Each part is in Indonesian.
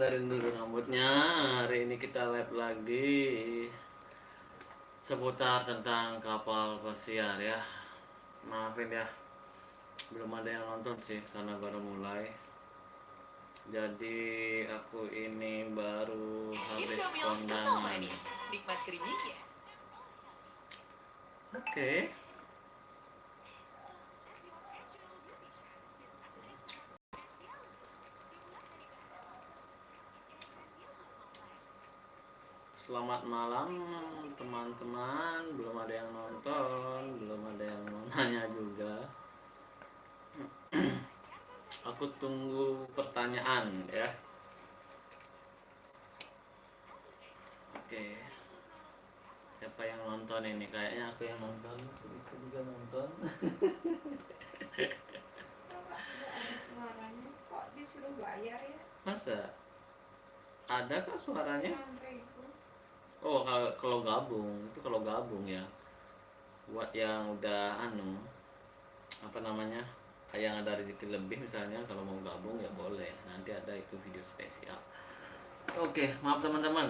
benerin dulu rambutnya. Hari ini kita live lagi seputar tentang kapal pesiar ya. Maafin ya, belum ada yang nonton sih karena baru mulai. Jadi aku ini baru habis kondangan. Nikmat krimnya. Oke. Selamat malam teman-teman. Belum ada yang nonton, belum ada yang mau nanya juga. Aku tunggu pertanyaan ya. Oke. Siapa yang nonton ini? Kayaknya aku yang nonton. Aku juga nonton. Nggak ada suaranya, kok disuruh bayar ya? Masa? Ada kah suaranya? 9.000. Oh, kalau gabung, itu kalau gabung ya. Buat yang udah apa namanya? Yang ada rezeki lebih misalnya kalau mau gabung ya boleh. Nanti ada itu video spesial. Oke, maaf teman-teman.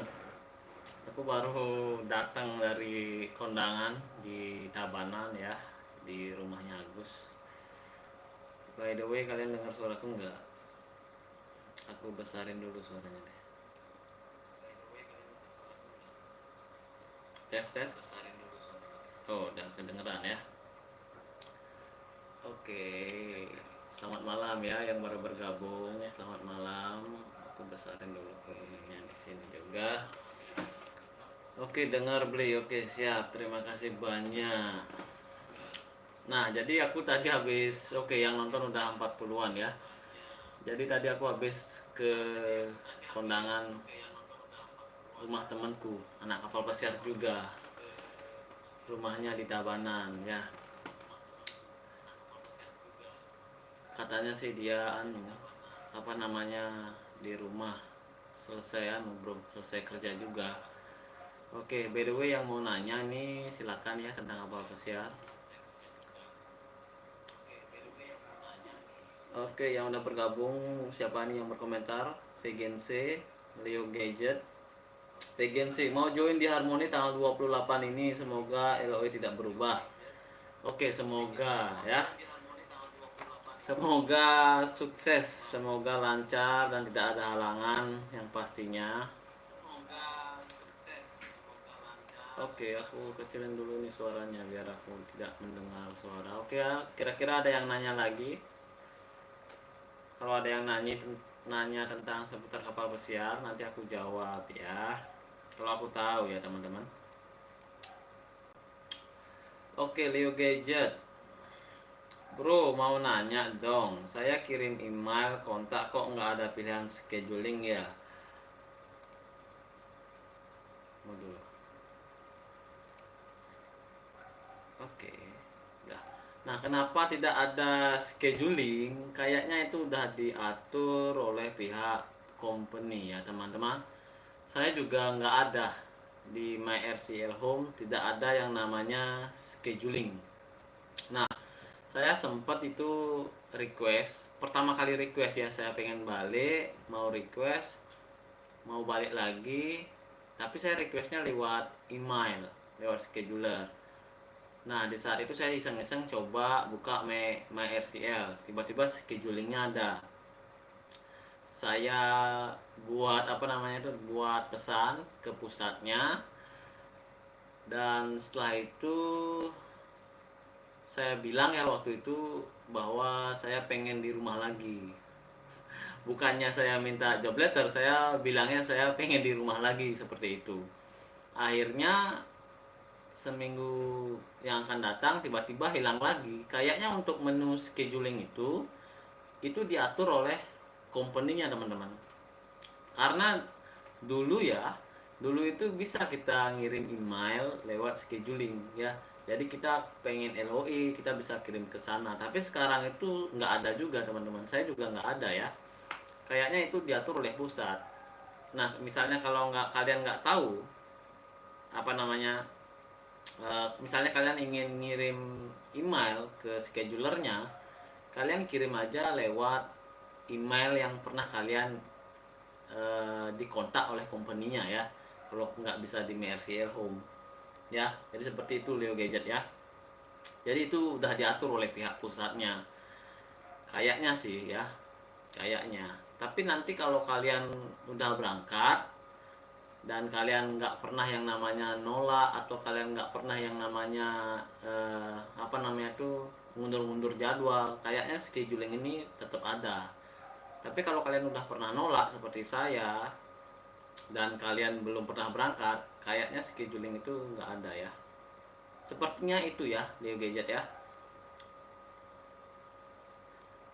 Aku baru datang dari kondangan di Tabanan ya, di rumahnya Agus. By the way, kalian dengar suaraku nggak? Aku besarin dulu suaranya deh. Tes tes. Oh, udah kedengeran ya. Oke. Selamat malam ya yang baru bergabung. Selamat malam. Aku besarin dulu volumenya di sini juga. Oke, dengar beli. Oke, siap. Terima kasih banyak. Nah, jadi aku tadi habis yang nonton udah 40-an ya. Jadi tadi aku habis ke kondangan rumah temanku, anak kapal pesiar juga. Rumahnya di Tabanan ya. Katanya sih dia apa namanya di rumah selesai bro, selesai kerja juga. Oke, by the way yang mau nanya nih silakan ya tentang kapal pesiar. Oke, yang udah bergabung siapa nih yang berkomentar? Vegan C, Leo Gadget. Vegan C mau join di Harmoni tanggal 28 ini, semoga LOE tidak berubah. Oke, semoga ya. Semoga sukses, semoga lancar dan tidak ada halangan yang pastinya. Oke, aku kecilin dulu nih suaranya biar aku tidak mendengar suara. Oke ya, kira-kira ada yang nanya lagi? Kalau ada yang nanya tentang seputar kapal pesiar, nanti aku jawab ya. Kalau aku tahu ya teman-teman. Oke, Leo Gadget. Bro, mau nanya dong. Saya kirim email kontak kok nggak ada pilihan scheduling ya? Modul. Oke. Nah, kenapa tidak ada scheduling? Kayaknya itu udah diatur oleh pihak company ya, teman-teman. Saya juga nggak ada di MyRCL Home, tidak ada yang namanya scheduling. Nah, saya sempat itu request, pertama kali request ya, saya pengen balik, mau request, mau balik lagi, tapi saya requestnya lewat email, lewat scheduler. Nah, di saat itu saya iseng-iseng coba buka MyRCL, tiba-tiba schedulingnya ada. Saya buat apa namanya itu, buat pesan ke pusatnya, dan setelah itu saya bilang ya waktu itu bahwa saya pengen di rumah lagi. Bukannya saya minta job letter, saya bilangnya saya pengen di rumah lagi seperti itu. Akhirnya seminggu yang akan datang tiba-tiba hilang lagi. Kayaknya untuk menu scheduling itu diatur oleh company-nya teman-teman. Karena dulu itu bisa kita ngirim email lewat scheduling ya. Jadi kita pengen LOI kita bisa kirim ke sana. Tapi sekarang itu nggak ada juga teman-teman. Saya juga nggak ada ya. Kayaknya itu diatur oleh pusat. Nah, misalnya kalau kalian nggak tahu apa namanya, misalnya kalian ingin ngirim email ke schedulernya, kalian kirim aja lewat email yang pernah kalian dikontak oleh company-nya ya, kalau nggak bisa di MRCL Home ya. Jadi seperti itu Leo Gadget ya. Jadi itu udah diatur oleh pihak pusatnya kayaknya sih ya, kayaknya. Tapi nanti kalau kalian udah berangkat dan kalian nggak pernah yang namanya nolak, atau kalian nggak pernah yang namanya apa namanya tuh mundur-mundur jadwal, kayaknya scheduling ini tetap ada. Tapi kalau kalian udah pernah nolak seperti saya dan kalian belum pernah berangkat, kayaknya scheduling itu nggak ada ya. Sepertinya itu ya Leo Gadget ya.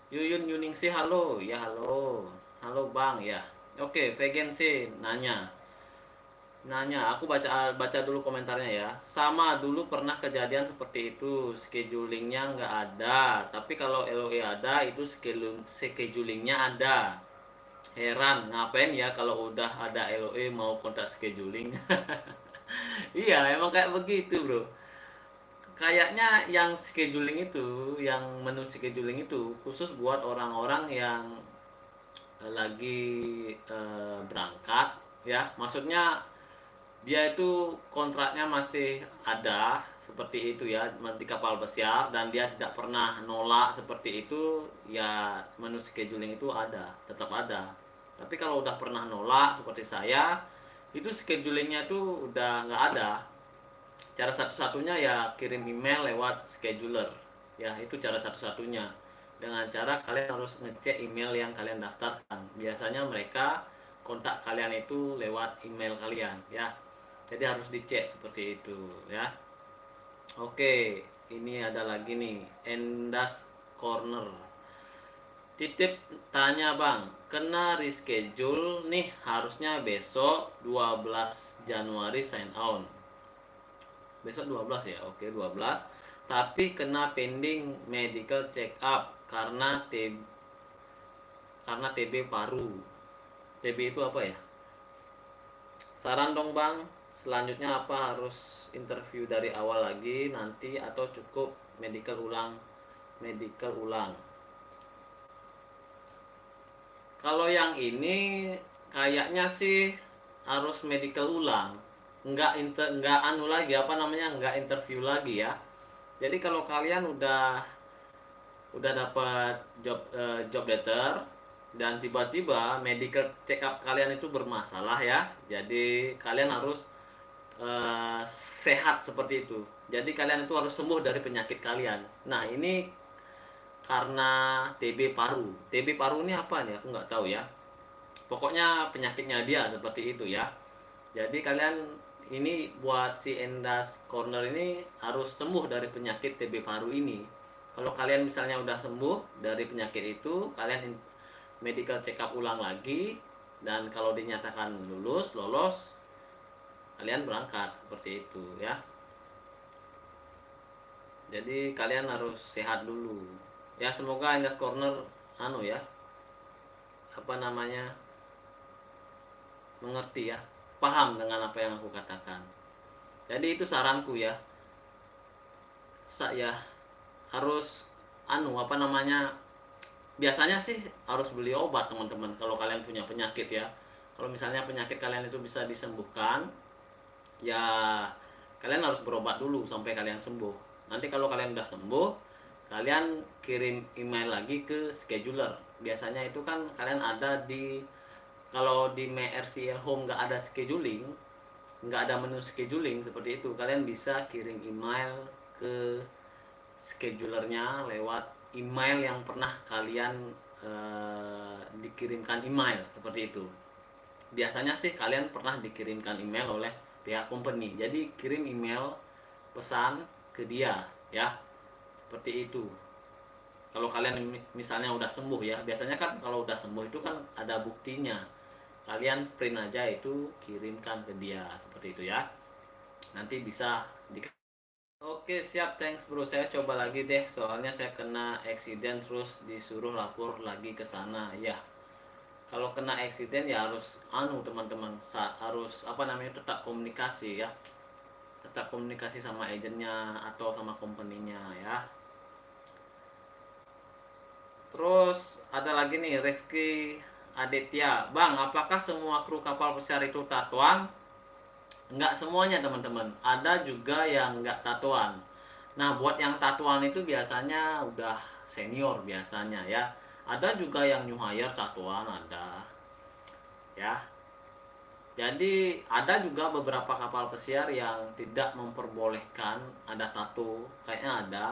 Yuyun Yuningsih, halo ya, halo bang ya. Oke, Vegan sih nanya, aku baca baca dulu komentarnya ya. Sama dulu pernah kejadian seperti itu, schedulingnya nggak ada, tapi kalau LOE ada itu schedulingnya ada. Heran ngapain ya kalau udah ada LOE mau kontak scheduling. Iya, emang kayak begitu bro. Kayaknya yang scheduling itu, yang menu scheduling itu khusus buat orang-orang yang lagi berangkat ya. Maksudnya dia itu kontraknya masih ada seperti itu ya, di kapal pesiar, dan dia tidak pernah nolak seperti itu ya, menu scheduling itu ada, tetap ada. Tapi kalau udah pernah nolak seperti saya, itu schedulingnya tuh udah nggak ada. Cara satu-satunya ya kirim email lewat scheduler ya, itu cara satu-satunya. Dengan cara kalian harus ngecek email yang kalian daftarkan, biasanya mereka kontak kalian itu lewat email kalian ya. Jadi harus dicek seperti itu ya. Oke, ini ada lagi nih, Endas Corner. Titip tanya bang, kena reschedule nih, harusnya besok 12 Januari sign on. Besok 12 ya, oke 12. Tapi kena pending medical check up karena TB paru. TB itu apa ya? Saran dong bang, selanjutnya apa, harus interview dari awal lagi nanti atau cukup medical ulang? Kalau yang ini kayaknya sih harus medical ulang. Nggak anu lagi, apa namanya, nggak interview lagi ya. Jadi kalau kalian udah dapat job letter dan tiba-tiba medical check up kalian itu bermasalah ya, jadi kalian harus sehat seperti itu. Jadi kalian itu harus sembuh dari penyakit kalian. Nah ini karena TB paru. TB paru ini apa nih? Aku nggak tahu ya. Pokoknya penyakitnya dia seperti itu ya. Jadi kalian ini buat si Endas Corner ini harus sembuh dari penyakit TB paru ini. Kalau kalian misalnya udah sembuh dari penyakit itu, kalian medical check up ulang lagi, dan kalau dinyatakan lolos, kalian berangkat seperti itu ya. Jadi kalian harus sehat dulu. Ya semoga Endas Corner anu ya, apa namanya, mengerti ya, paham dengan apa yang aku katakan. Jadi itu saranku ya. Saya harus anu apa namanya, biasanya sih harus beli obat teman-teman kalau kalian punya penyakit ya. Kalau misalnya penyakit kalian itu bisa disembuhkan ya, kalian harus berobat dulu sampai kalian sembuh. Nanti kalau kalian udah sembuh, kalian kirim email lagi ke scheduler. Biasanya itu kan kalian ada di, kalau di MyRCL Home nggak ada scheduling, nggak ada menu scheduling seperti itu, kalian bisa kirim email ke schedulernya lewat email yang pernah kalian dikirimkan email seperti itu. Biasanya sih kalian pernah dikirimkan email oleh pihak company, jadi kirim email pesan ke dia ya, seperti itu. Kalau kalian misalnya udah sembuh ya, biasanya kan kalau udah sembuh itu kan ada buktinya, kalian print aja itu, kirimkan ke dia seperti itu ya, nanti bisa di. Oke siap, thanks bro, saya coba lagi deh, soalnya saya kena accident terus disuruh lapor lagi ke sana ya. Kalau kena accident ya harus anu teman-teman, harus apa namanya, tetap komunikasi ya, tetap komunikasi sama agennya atau sama company-nya ya. Terus ada lagi nih, Rifki Aditya, Bang, apakah semua kru kapal pesiar itu tatoan? Enggak semuanya teman-teman, ada juga yang enggak tatoan. Nah, buat yang tatoan itu biasanya udah senior biasanya ya. Ada juga yang new hire tatoan ada. Ya. Jadi ada juga beberapa kapal pesiar yang tidak memperbolehkan ada tato, kayaknya ada.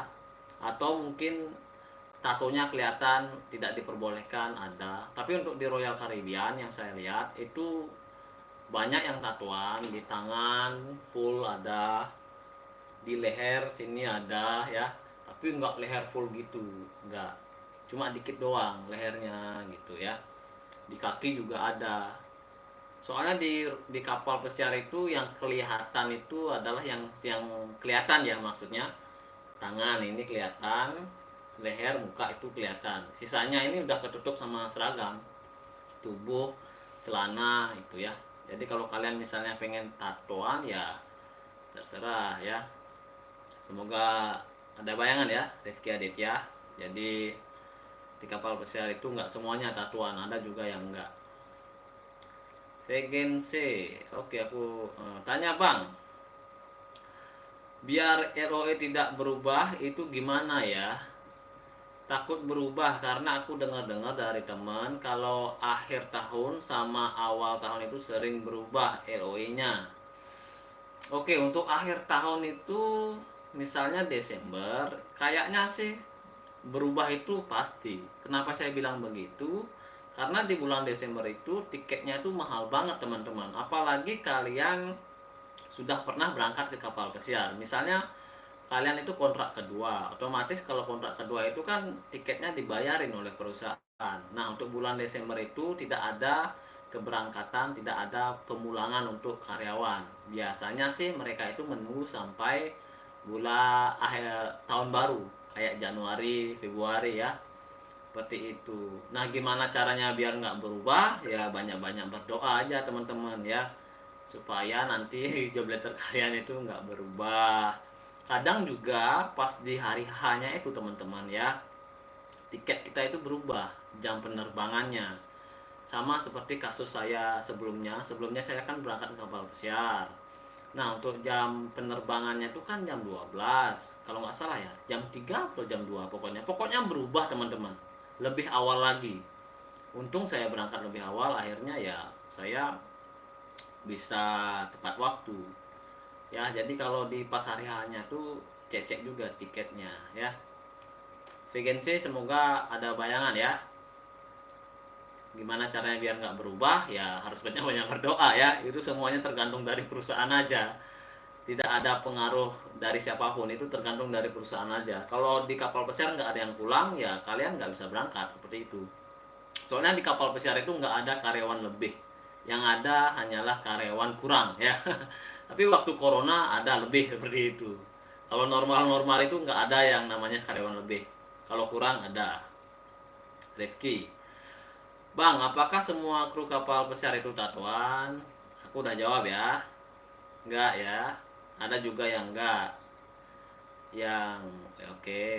Atau mungkin tatonya kelihatan tidak diperbolehkan ada. Tapi untuk di Royal Caribbean yang saya lihat itu banyak yang tatoan di tangan full ada, di leher sini ada ya, tapi nggak leher full gitu, nggak, cuma dikit doang lehernya gitu ya. Di kaki juga ada. Soalnya di kapal pesiar itu yang kelihatan itu adalah yang kelihatan ya, maksudnya tangan ini kelihatan, leher muka itu kelihatan, sisanya ini udah ketutup sama seragam tubuh, celana itu ya. Jadi kalau kalian misalnya pengen tatoan ya terserah ya. Semoga ada bayangan ya, Rifki Aditya. Jadi di kapal pesiar itu nggak semuanya tatoan, ada juga yang enggak. Vegan C, oke aku tanya Bang, biar ROE tidak berubah itu gimana ya? Takut berubah karena aku dengar-dengar dari teman kalau akhir tahun sama awal tahun itu sering berubah ROE-nya. Oke, untuk akhir tahun itu misalnya Desember, kayaknya sih berubah itu pasti. Kenapa saya bilang begitu? Karena di bulan Desember itu tiketnya itu mahal banget teman-teman. Apalagi kalian sudah pernah berangkat ke kapal pesiar. Misalnya kalian itu kontrak kedua, otomatis kalau kontrak kedua itu kan tiketnya dibayarin oleh perusahaan. Nah, untuk bulan Desember itu tidak ada keberangkatan, tidak ada pemulangan untuk karyawan. Biasanya sih mereka itu menunggu sampai bulan akhir tahun baru, kayak Januari, Februari ya, seperti itu. Nah, gimana caranya biar nggak berubah? Ya banyak-banyak berdoa aja teman-teman ya, supaya nanti job letter kalian itu nggak berubah. Kadang juga pas di hari H-nya itu teman-teman ya, tiket kita itu berubah jam penerbangannya. Sama seperti kasus saya sebelumnya saya kan berangkat ke kapal pesiar. Nah, untuk jam penerbangannya itu kan jam 12 kalau nggak salah ya, jam 3 atau jam 2, pokoknya berubah teman-teman, lebih awal lagi. Untung saya berangkat lebih awal, akhirnya ya saya bisa tepat waktu ya. Jadi kalau di pas hari hanya tuh cecek juga tiketnya ya. Vegancy, semoga ada bayangan ya. Gimana caranya biar nggak berubah? Ya harus banyak-banyak berdoa ya. Itu semuanya tergantung dari perusahaan aja. Tidak ada pengaruh dari siapapun, itu tergantung dari perusahaan aja. Kalau di kapal pesiar nggak ada yang pulang, ya kalian nggak bisa berangkat seperti itu. Soalnya di kapal pesiar itu nggak ada karyawan lebih, yang ada hanyalah karyawan kurang ya. Tapi waktu corona ada lebih seperti itu. Kalau normal-normal itu nggak ada yang namanya karyawan lebih. Kalau kurang ada. Rifki, Bang, apakah semua kru kapal pesiar itu tatoan? Aku udah jawab ya. Enggak ya. Ada juga yang enggak. Yang ya oke.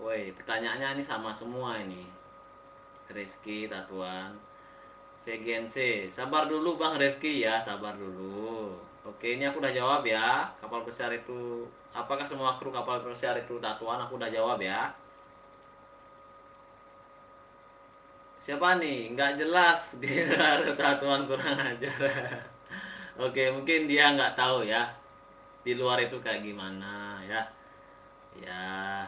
Woi, pertanyaannya ini sama semua ini. Rifki tatuan. VGNC. Sabar dulu Bang Rifki ya, sabar dulu. Oke, ini aku udah jawab ya. Kapal pesiar itu, apakah semua kru kapal pesiar itu tatuan? Aku udah jawab ya. Siapa nih? Nggak jelas dia tatuan kurang ajar. Oke, mungkin dia nggak tahu ya. Di luar itu kayak gimana ya. Ya,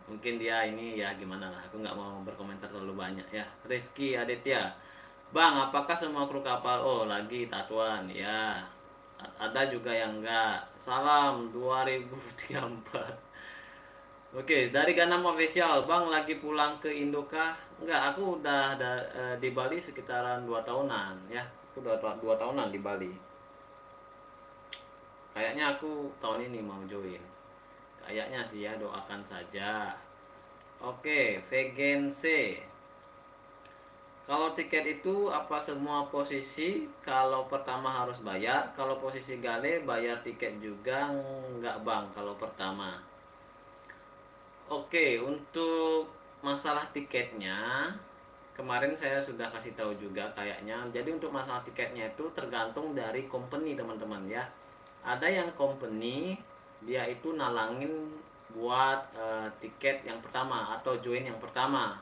mungkin dia ini ya gimana lah, aku nggak mau berkomentar terlalu banyak ya. Rifki Aditya, Bang, apakah semua kru kapal oh lagi tatuan ya? Ada juga yang enggak. Salam 2034. Oke, dari Ganam Official, Bang lagi pulang ke Indo kah? Enggak, aku udah di Bali sekitaran 2 tahunan ya. Aku udah 2 tahunan di Bali. Kayaknya aku tahun ini mau join. Kayaknya sih ya, doakan saja. Oke, Vegan C. Kalau tiket itu apa semua posisi? Kalau pertama harus bayar, kalau posisi gale bayar tiket juga enggak Bang kalau pertama. Oke, untuk masalah tiketnya, kemarin saya sudah kasih tahu juga kayaknya. Jadi untuk masalah tiketnya itu tergantung dari company teman-teman ya. Ada yang company dia itu nalangin buat tiket yang pertama atau join yang pertama.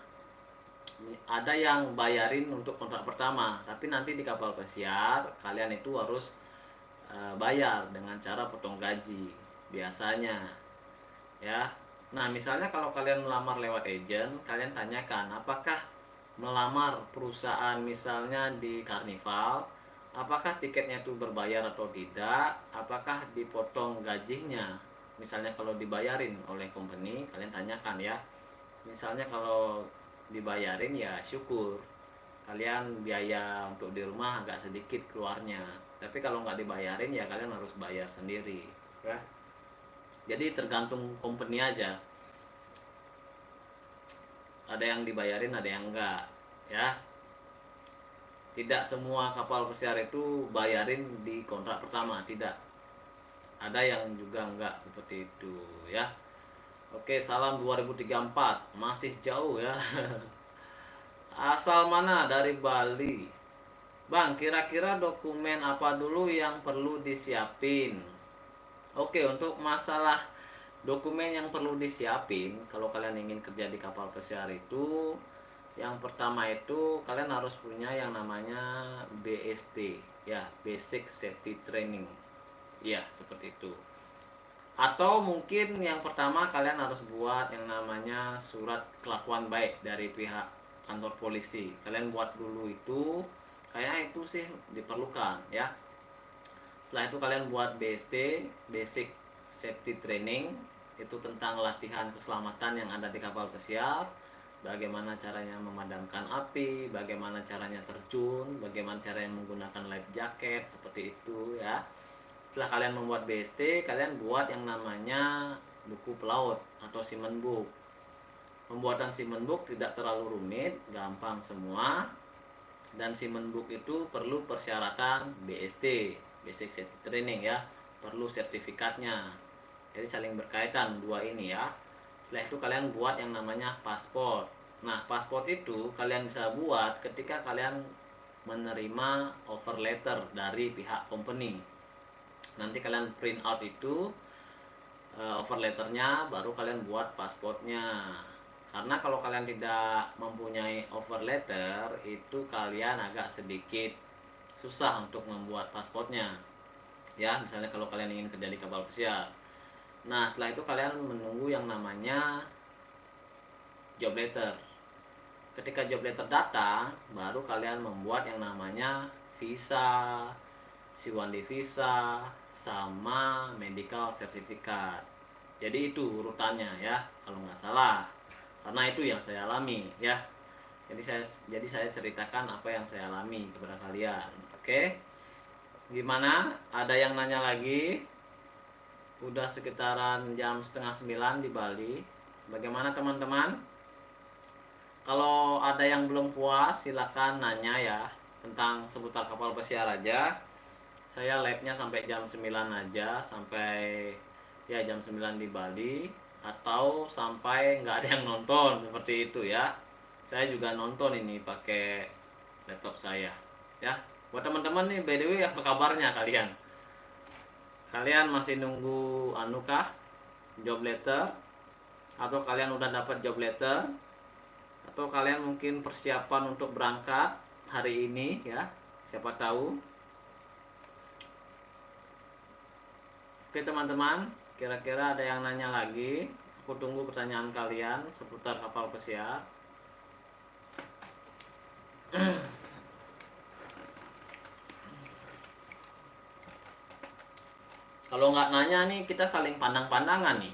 Ada yang bayarin untuk kontrak pertama, tapi nanti di kapal pesiar kalian itu harus bayar dengan cara potong gaji biasanya ya. Nah, misalnya kalau kalian melamar lewat agent, kalian tanyakan apakah melamar perusahaan misalnya di Carnival, apakah tiketnya itu berbayar atau tidak, apakah dipotong gajinya. Misalnya kalau dibayarin oleh company, kalian tanyakan ya. Misalnya kalau dibayarin ya syukur, kalian biaya untuk di rumah agak sedikit keluarnya. Tapi kalau nggak dibayarin ya kalian harus bayar sendiri ya. Jadi tergantung company aja, ada yang dibayarin ada yang enggak ya. Tidak semua kapal pesiar itu bayarin di kontrak pertama, tidak, ada yang juga enggak seperti itu ya. Oke, salam 2034, masih jauh ya. Asal mana? Dari Bali. Bang, kira-kira dokumen apa dulu yang perlu disiapin? Oke, untuk masalah dokumen yang perlu disiapin kalau kalian ingin kerja di kapal pesiar itu, yang pertama itu kalian harus punya yang namanya BST ya, Basic Safety Training. Iya, seperti itu. Atau mungkin yang pertama kalian harus buat yang namanya surat kelakuan baik dari pihak kantor polisi. Kalian buat dulu itu, kayaknya itu sih diperlukan ya. Setelah itu kalian buat BST, Basic Safety Training, itu tentang latihan keselamatan yang ada di kapal pesiar. Bagaimana caranya memadamkan api, bagaimana caranya terjun, bagaimana caranya menggunakan life jacket, seperti itu ya. Setelah kalian membuat BST, kalian buat yang namanya buku pelaut atau seaman book. Pembuatan seaman book tidak terlalu rumit, gampang semua. Dan seaman book itu perlu persyaratan BST, Basic Safety Training ya, perlu sertifikatnya. Jadi saling berkaitan dua ini ya. Setelah itu kalian buat yang namanya paspor. Nah, paspor itu kalian bisa buat ketika kalian menerima offer letter dari pihak company. Nanti kalian print out itu offer letternya, baru kalian buat pasportnya. Karena kalau kalian tidak mempunyai offer letter, itu kalian agak sedikit susah untuk membuat pasportnya. Ya, misalnya kalau kalian ingin kerja di kapal pesiar. Nah, setelah itu kalian menunggu yang namanya job letter. Ketika job letter datang, baru kalian membuat yang namanya visa, C1D visa, sama medical certificate. Jadi itu urutannya ya, kalau nggak salah. Karena itu yang saya alami ya. Jadi saya ceritakan apa yang saya alami kepada kalian. Oke? Gimana? Ada yang nanya lagi? Udah sekitaran jam 8:30 di Bali. Bagaimana teman-teman? Kalau ada yang belum puas, silakan nanya ya tentang seputar kapal pesiar aja. Saya live-nya sampai jam 9 aja, sampai ya jam 9 di Bali, atau sampai nggak ada yang nonton seperti itu ya. Saya juga nonton ini pakai laptop saya ya. Buat teman-teman nih, by the way, apa kabarnya kalian? Kalian masih nunggu kah? Job letter? Atau kalian udah dapat job letter? Atau kalian mungkin persiapan untuk berangkat hari ini ya, siapa tahu. Oke teman-teman, kira-kira ada yang nanya lagi? Aku tunggu pertanyaan kalian seputar kapal pesiar. Kalau nggak nanya nih, kita saling pandang-pandangan nih.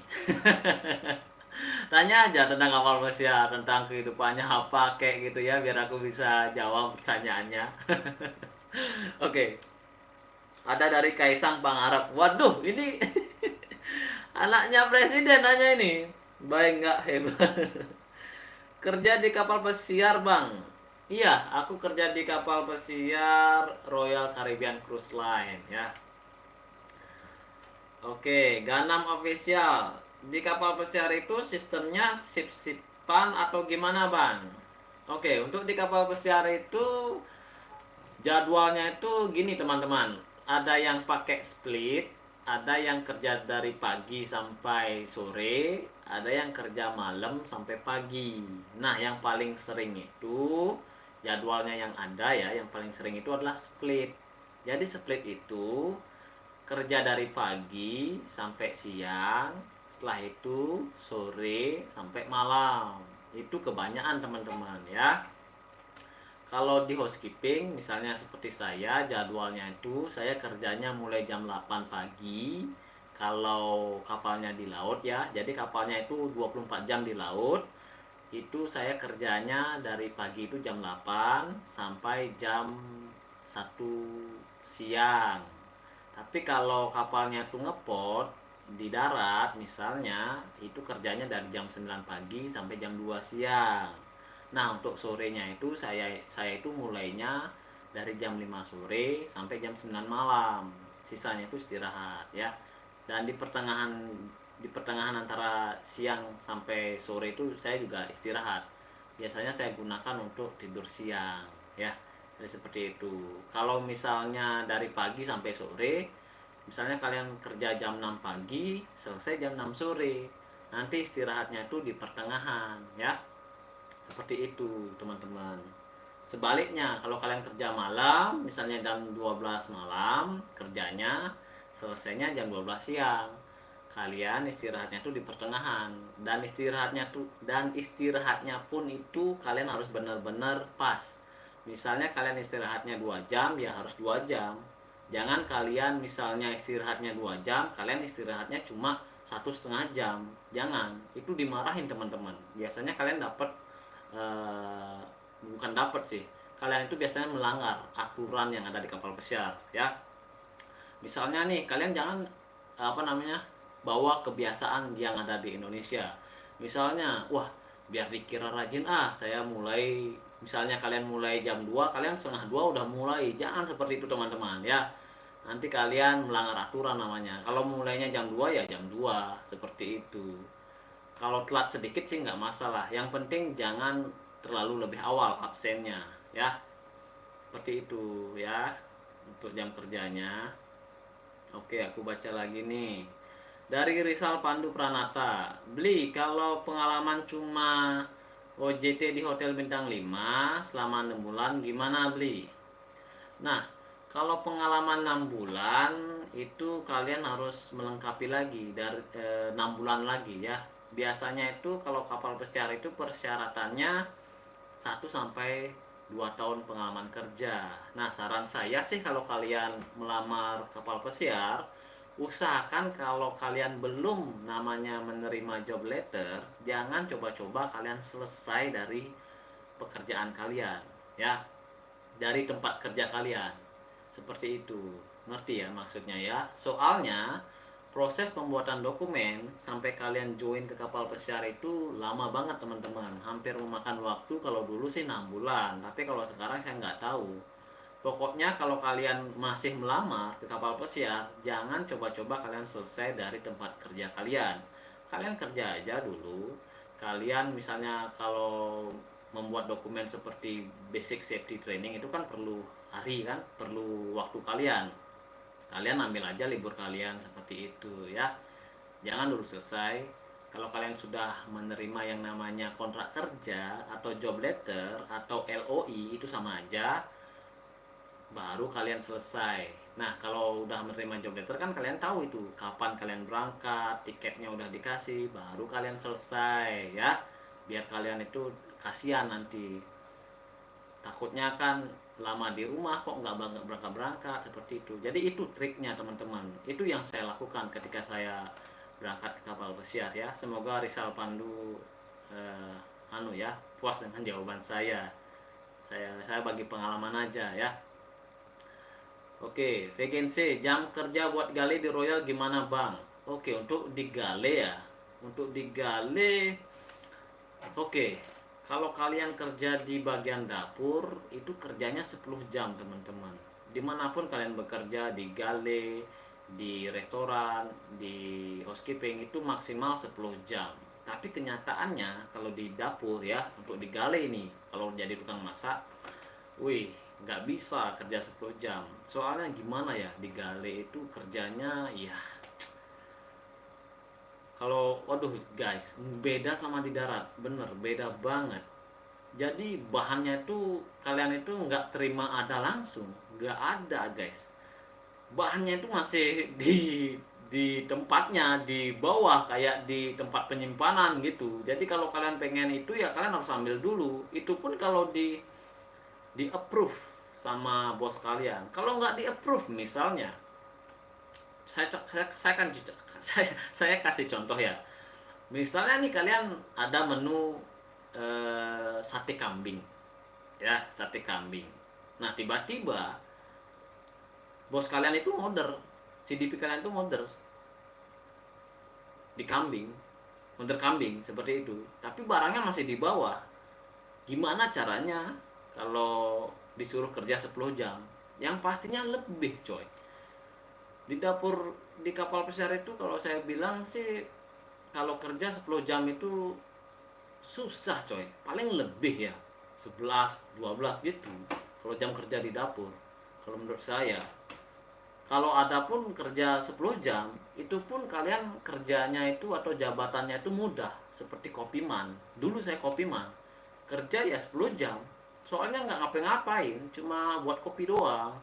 Tanya aja tentang kapal pesiar, tentang kehidupannya apa kayak gitu ya, biar aku bisa jawab pertanyaannya. Oke. Ada dari Kaisang Pangarep. Waduh, ini anaknya presiden nanya ini. Baik nggak hebat. Kerja di kapal pesiar bang. Iya, aku kerja di kapal pesiar Royal Caribbean Cruise Line ya. Oke, Ganam official. Di kapal pesiar itu sistemnya ship-shipan depan atau gimana Bang? Oke, untuk di kapal pesiar itu jadwalnya itu gini teman-teman. Ada yang pakai split, ada yang kerja dari pagi sampai sore, ada yang kerja malam sampai pagi. Nah, yang paling sering itu jadwalnya yang ada ya, yang paling sering itu adalah split. Jadi split itu kerja dari pagi sampai siang, setelah itu sore sampai malam. Itu kebanyakan teman-teman ya. Kalau di housekeeping misalnya seperti saya, jadwalnya itu saya kerjanya mulai jam 8 pagi. Kalau kapalnya di laut ya, jadi kapalnya itu 24 jam di laut. Itu saya kerjanya dari pagi itu jam 8 sampai jam 1 siang. Tapi kalau kapalnya tuh ngepot di darat misalnya, itu kerjanya dari jam 9 pagi sampai jam 2 siang. Nah, untuk sorenya itu saya itu mulainya dari jam 5 sore sampai jam 9 malam. Sisanya itu istirahat ya. Dan di pertengahan antara siang sampai sore itu saya juga istirahat. Biasanya saya gunakan untuk tidur siang ya. Jadi seperti itu. Kalau misalnya dari pagi sampai sore, misalnya kalian kerja jam 6 pagi, selesai jam 6 sore. Nanti istirahatnya itu di pertengahan ya. Seperti itu, teman-teman. Sebaliknya, kalau kalian kerja malam, misalnya jam 12 malam kerjanya, selesainya jam 12 siang. Kalian istirahatnya itu di pertengahan, dan istirahatnya pun itu kalian harus benar-benar pas. Misalnya kalian istirahatnya 2 jam, ya harus 2 jam. Jangan kalian misalnya istirahatnya 2 jam, kalian istirahatnya cuma 1,5 jam. Jangan, itu dimarahin teman-teman. Biasanya kalian dapat bukan dapat sih, kalian itu biasanya melanggar aturan yang ada di kapal pesiar ya. Misalnya nih, kalian jangan bawa kebiasaan yang ada di Indonesia. Misalnya, wah, biar dikira rajin, saya mulai, misalnya kalian mulai jam 2, kalian setengah 2 udah mulai. Jangan seperti itu teman-teman ya. Nanti kalian melanggar aturan namanya. Kalau mulainya jam 2 ya jam 2, seperti itu. Kalau telat sedikit sih nggak masalah. Yang penting jangan terlalu lebih awal absennya ya. Seperti itu ya untuk jam kerjanya. Oke, aku baca lagi nih. Dari Rizal Pandu Pranata. Beli, kalau pengalaman cuma OJT di Hotel Bintang 5 selama 6 bulan gimana beli? Nah, kalau pengalaman 6 bulan itu kalian harus melengkapi lagi dari 6 bulan lagi ya. Biasanya itu kalau kapal pesiar itu persyaratannya 1 sampai 2 tahun pengalaman kerja. Nah, saran saya sih kalau kalian melamar kapal pesiar, usahakan kalau kalian belum namanya menerima job letter, jangan coba-coba kalian selesai dari pekerjaan kalian ya, dari tempat kerja kalian. Seperti itu. Ngerti ya maksudnya ya? Soalnya proses pembuatan dokumen sampai kalian join ke kapal pesiar itu lama banget teman-teman. Hampir memakan waktu, kalau dulu sih 6 bulan. Tapi kalau sekarang saya nggak tahu. Pokoknya kalau kalian masih melamar ke kapal pesiar, jangan coba-coba kalian selesai dari tempat kerja kalian. Kalian kerja aja dulu. Kalian misalnya kalau membuat dokumen seperti basic safety training itu kan perlu hari kan, perlu waktu kalian. Kalian ambil aja libur kalian seperti itu ya. Jangan dulu selesai. Kalau kalian sudah menerima yang namanya kontrak kerja atau job letter atau LOI itu sama aja, baru kalian selesai. Nah, kalau udah menerima job letter kan kalian tahu itu kapan kalian berangkat, tiketnya udah dikasih, baru kalian selesai ya. Biar kalian itu kasihan nanti. Takutnya kan lama di rumah kok nggak berangkat seperti itu. Jadi itu triknya teman-teman. Itu yang saya lakukan ketika saya berangkat ke kapal pesiar ya. Semoga Rizal Pandu puas dengan jawaban saya. Saya bagi pengalaman aja ya. Oke, VGNC, jam kerja buat gale di Royal gimana bang? Oke, untuk di gale ya. Untuk di gale, oke. Kalau kalian kerja di bagian dapur, itu kerjanya 10 jam teman-teman. Dimanapun kalian bekerja, di gale, di restoran, di housekeeping, itu maksimal 10 jam. Tapi kenyataannya kalau di dapur ya, untuk di gale ini, kalau jadi tukang masak, wih, nggak bisa kerja 10 jam. Soalnya gimana ya, di gale itu kerjanya ya, kalau waduh guys, beda sama di darat, bener beda banget. Jadi bahannya itu kalian itu nggak terima ada langsung, nggak ada guys. Bahannya itu masih di tempatnya di bawah kayak di tempat penyimpanan gitu. Jadi kalau kalian pengen itu ya kalian harus ambil dulu. Itu pun kalau di approve sama bos kalian. Kalau nggak di approve misalnya, saya kan saya kasih contoh ya. Misalnya nih kalian ada menu sate kambing, ya sate kambing. Nah tiba-tiba bos kalian itu order, CDP kalian itu order di kambing, order kambing seperti itu. Tapi barangnya masih di bawah. Gimana caranya kalau disuruh kerja 10 jam? Yang pastinya lebih coy. Di dapur di kapal pesiar itu kalau saya bilang sih kalau kerja 10 jam itu susah coy, paling lebih ya 11 12 gitu kalau jam kerja di dapur kalau menurut saya. Kalau ada pun kerja 10 jam itu pun kalian kerjanya itu atau jabatannya itu mudah seperti kopiman. Dulu saya kopiman kerja ya 10 jam, soalnya nggak ngapa-ngapain, cuma buat kopi doang,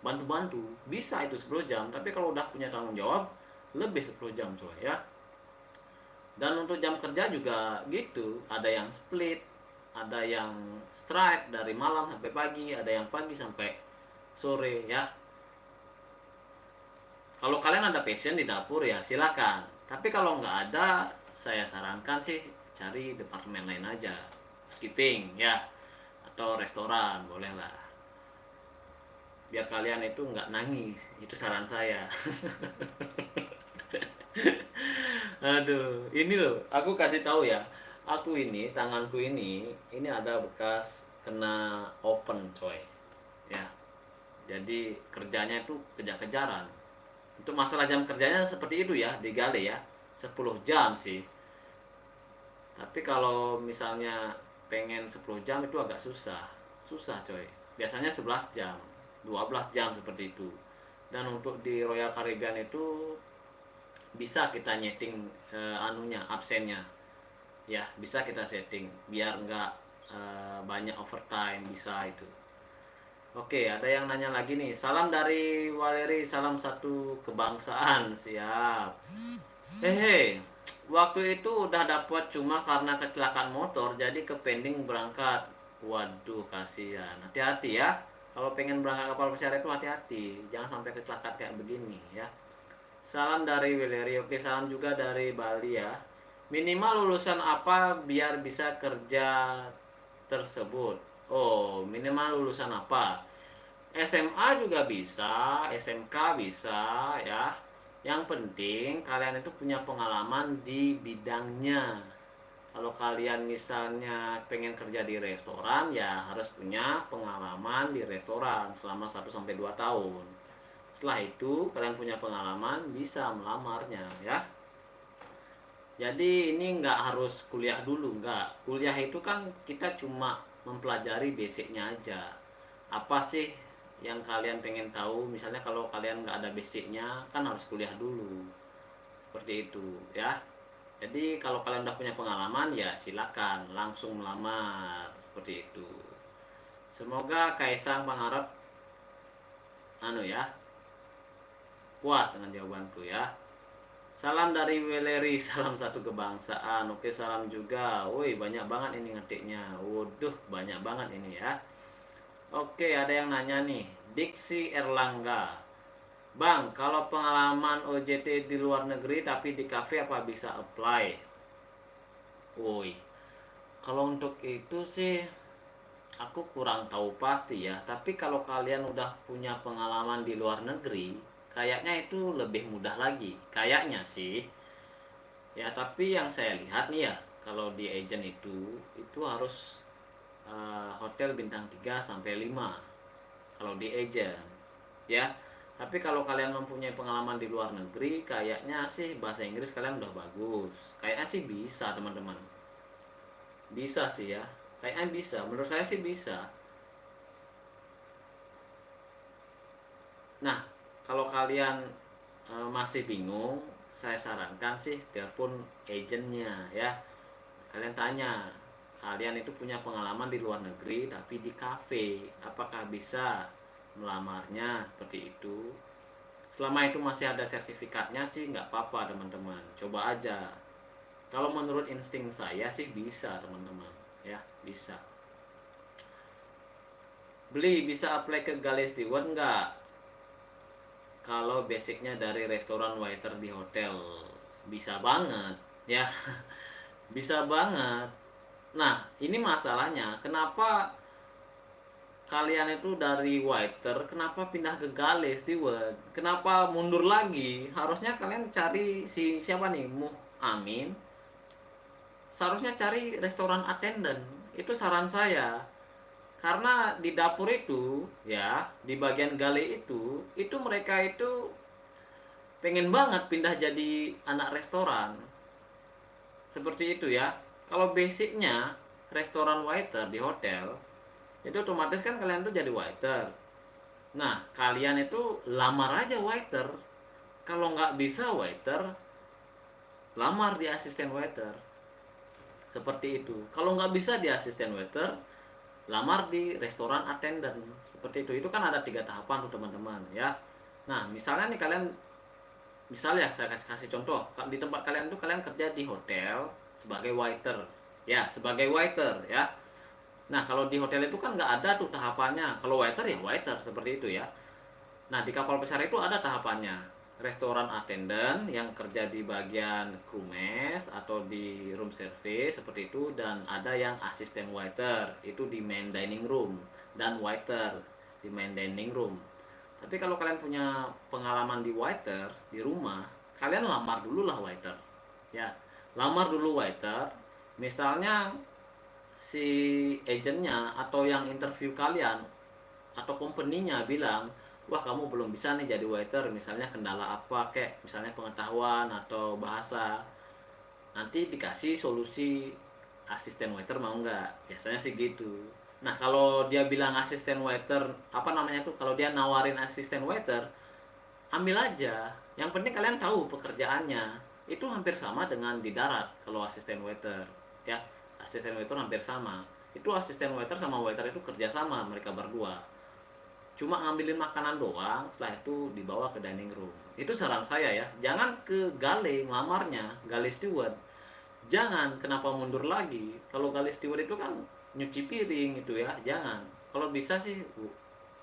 bantu-bantu, bisa itu 10 jam. Tapi kalau udah punya tanggung jawab lebih 10 jam coy ya. Dan untuk jam kerja juga gitu, ada yang split, ada yang strike dari malam sampai pagi, ada yang pagi sampai sore ya. Kalau kalian ada passion di dapur ya silakan. Tapi kalau nggak ada, saya sarankan sih cari departemen lain aja, housekeeping ya, atau restoran boleh lah. Biar kalian itu nggak nangis, itu saran saya. Aduh, ini loh, aku kasih tahu ya. Aku ini, tanganku ini ada bekas kena open, coy. Ya. Jadi kerjanya itu kejar-kejaran. Untuk masalah jam kerjanya seperti itu ya, di Gale ya. 10 jam sih. Tapi kalau misalnya pengen 10 jam itu agak susah. Susah, coy. Biasanya 11 jam, 12 jam seperti itu. Dan untuk di Royal Caribbean itu bisa kita nyeting anunya absennya ya, bisa kita setting biar nggak banyak overtime, bisa itu. Oke, ada yang nanya lagi nih, salam dari Waleri, salam satu kebangsaan. Siap. Hehe, waktu itu udah dapat cuma karena kecelakaan motor jadi ke pending berangkat. Waduh kasihan, hati-hati ya kalau pengen berangkat kapal pesiar itu, hati-hati jangan sampai kecelakaan kayak begini ya. Salam dari Wileri. Oke, salam juga dari Bali ya. Minimal lulusan apa biar bisa kerja tersebut? Oh, minimal lulusan apa? SMA juga bisa, SMK bisa ya. Yang penting kalian itu punya pengalaman di bidangnya. Kalau kalian misalnya pengen kerja di restoran ya harus punya pengalaman di restoran selama 1 sampai 2 tahun. Setelah itu kalian punya pengalaman bisa melamarnya ya. Jadi ini nggak harus kuliah dulu, nggak. Kuliah itu kan kita cuma mempelajari basicnya aja. Apa sih yang kalian pengen tahu? Misalnya kalau kalian nggak ada basicnya kan harus kuliah dulu. Seperti itu ya. Jadi kalau kalian udah punya pengalaman ya silakan langsung melamar seperti itu. Semoga Kaisang Pangarep anu ya puas dengan jawabanku ya. Salam dari Weleri, salam satu kebangsaan. Oke, salam juga. Woi, banyak banget ini ngetiknya. Waduh, banyak banget ini ya. Oke, ada yang nanya nih. Diksi Erlangga. Bang, kalau pengalaman OJT di luar negeri tapi di kafe apa bisa apply? Woi, kalau untuk itu sih aku kurang tahu pasti ya. Tapi kalau kalian udah punya pengalaman di luar negeri, kayaknya itu lebih mudah lagi, kayaknya sih ya. Tapi yang saya lihat nih ya, kalau di agent itu harus hotel bintang 3 sampai 5 kalau di agent ya. Tapi kalau kalian mempunyai pengalaman di luar negeri, kayaknya sih bahasa Inggris kalian udah bagus. Kayaknya sih bisa teman-teman. Bisa sih ya. Kayaknya bisa. Menurut saya sih bisa. Nah, kalau kalian masih bingung, saya sarankan sih telepon agentnya ya. Kalian tanya, kalian itu punya pengalaman di luar negeri tapi di kafe, apakah bisa melamarnya seperti itu? Selama itu masih ada sertifikatnya sih nggak apa-apa teman-teman, coba aja. Kalau menurut insting saya sih bisa teman-teman, ya bisa. Beli bisa apply ke galley steward nggak? Kalau basicnya dari restoran waiter di hotel, bisa banget ya. Bisa banget. Nah, ini masalahnya kenapa kalian itu dari waiter kenapa pindah ke galley steward, kenapa mundur lagi? Harusnya kalian cari si siapa nih, Amin, seharusnya cari restoran attendant. Itu saran saya, karena di dapur itu ya, di bagian galley itu mereka itu pengen banget pindah jadi anak restoran seperti itu ya. Kalau basicnya restoran waiter di hotel, itu otomatis kan kalian tuh jadi waiter. Nah, kalian itu lamar aja waiter. Kalau nggak bisa waiter, lamar di asisten waiter. Seperti itu. Kalau nggak bisa di asisten waiter, lamar di restoran attendant. Seperti itu. Itu kan ada 3 tahapan tuh teman-teman ya. Nah, misalnya nih kalian, misalnya saya kasih contoh, di tempat kalian tuh kalian kerja di hotel sebagai waiter. Ya, sebagai waiter ya. Nah, kalau di hotel itu kan nggak ada tuh tahapannya. Kalau waiter ya waiter, seperti itu ya. Nah, di kapal besar itu ada tahapannya. Restoran attendant yang kerja di bagian crew mess atau di room service seperti itu, dan ada yang asisten waiter itu di main dining room, dan waiter di main dining room. Tapi kalau kalian punya pengalaman di waiter di rumah, kalian lamar dulu lah waiter. Ya, lamar dulu waiter. Misalnya si agentnya atau yang interview kalian atau company-nya bilang, wah kamu belum bisa nih jadi waiter, misalnya kendala apa kek, misalnya pengetahuan atau bahasa, nanti dikasih solusi asisten waiter mau nggak, biasanya sih gitu. Nah, kalau dia bilang asisten waiter, apa namanya tuh, kalau dia nawarin asisten waiter, ambil aja, yang penting kalian tahu pekerjaannya. Itu hampir sama dengan di darat kalau asisten waiter ya. Asisten waiter hampir sama. Itu asisten waiter sama waiter itu kerja sama, mereka berdua cuma ngambilin makanan doang, setelah itu dibawa ke dining room. Itu saran saya ya, jangan ke galley ngelamarnya, galley steward. Jangan, kenapa mundur lagi? Kalau galley steward itu kan nyuci piring itu ya, jangan. Kalau bisa sih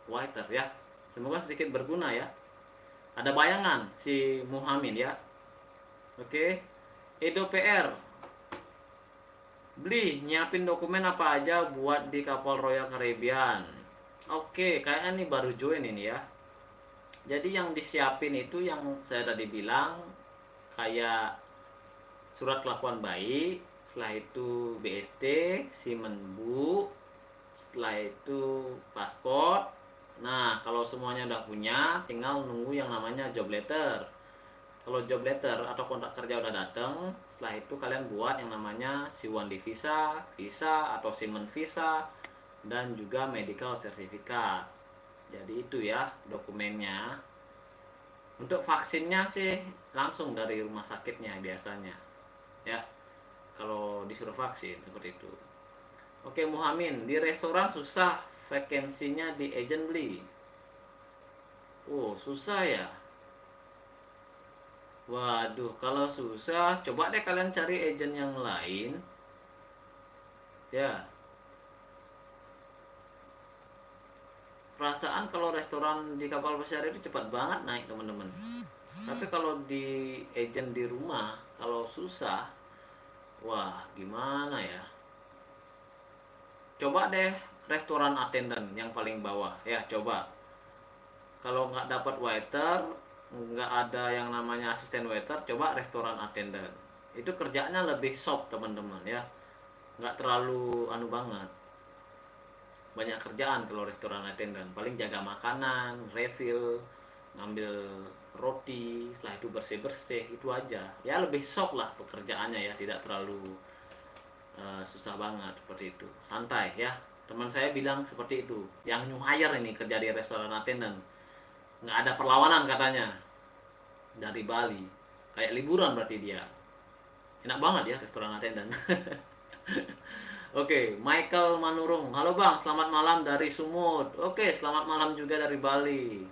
waiter ya. Semoga sedikit berguna ya. Ada bayangan si Muhammad ya. Oke. Edo PR. Beli, nyiapin dokumen apa aja buat di kapal Royal Caribbean. Oke, kayaknya nih baru join ini ya. Jadi yang disiapin itu yang saya tadi bilang, kayak surat kelakuan baik, setelah itu BST, Simenbu, setelah itu paspor. Nah, kalau semuanya udah punya, tinggal nunggu yang namanya job letter. Kalau job letter atau kontrak kerja udah datang, setelah itu kalian buat yang namanya C1D visa, visa atau Simen visa, dan juga medical certificate. Jadi itu ya dokumennya. Untuk vaksinnya sih langsung dari rumah sakitnya biasanya ya, kalau disuruh vaksin seperti itu. Oke Muhammad, di restoran susah vakansinya di agent beli. Oh susah ya. Waduh, kalau susah coba deh kalian cari agent yang lain ya. Perasaan kalau restoran di kapal besar itu cepat banget naik teman-teman. Tapi kalau di agent di rumah, kalau susah, wah gimana ya. Coba deh restoran attendant yang paling bawah ya, coba. Kalau nggak dapat waiter, nggak ada yang namanya asisten waiter, coba restoran attendant. Itu kerjanya lebih soft teman-teman ya, nggak terlalu anu banget. Banyak kerjaan kalau restoran attendant, paling jaga makanan, refill, ngambil roti, setelah itu bersih-bersih, itu aja ya. Lebih sok lah pekerjaannya ya, tidak terlalu susah banget seperti itu, santai ya. Teman saya bilang seperti itu, yang new hire ini kerja di restoran attendant, nggak ada perlawanan katanya, dari Bali, kayak liburan berarti dia. Enak banget ya restoran attendant. Oke, Michael Manurung. Halo Bang, selamat malam dari Sumut. Oke, selamat malam juga dari Bali.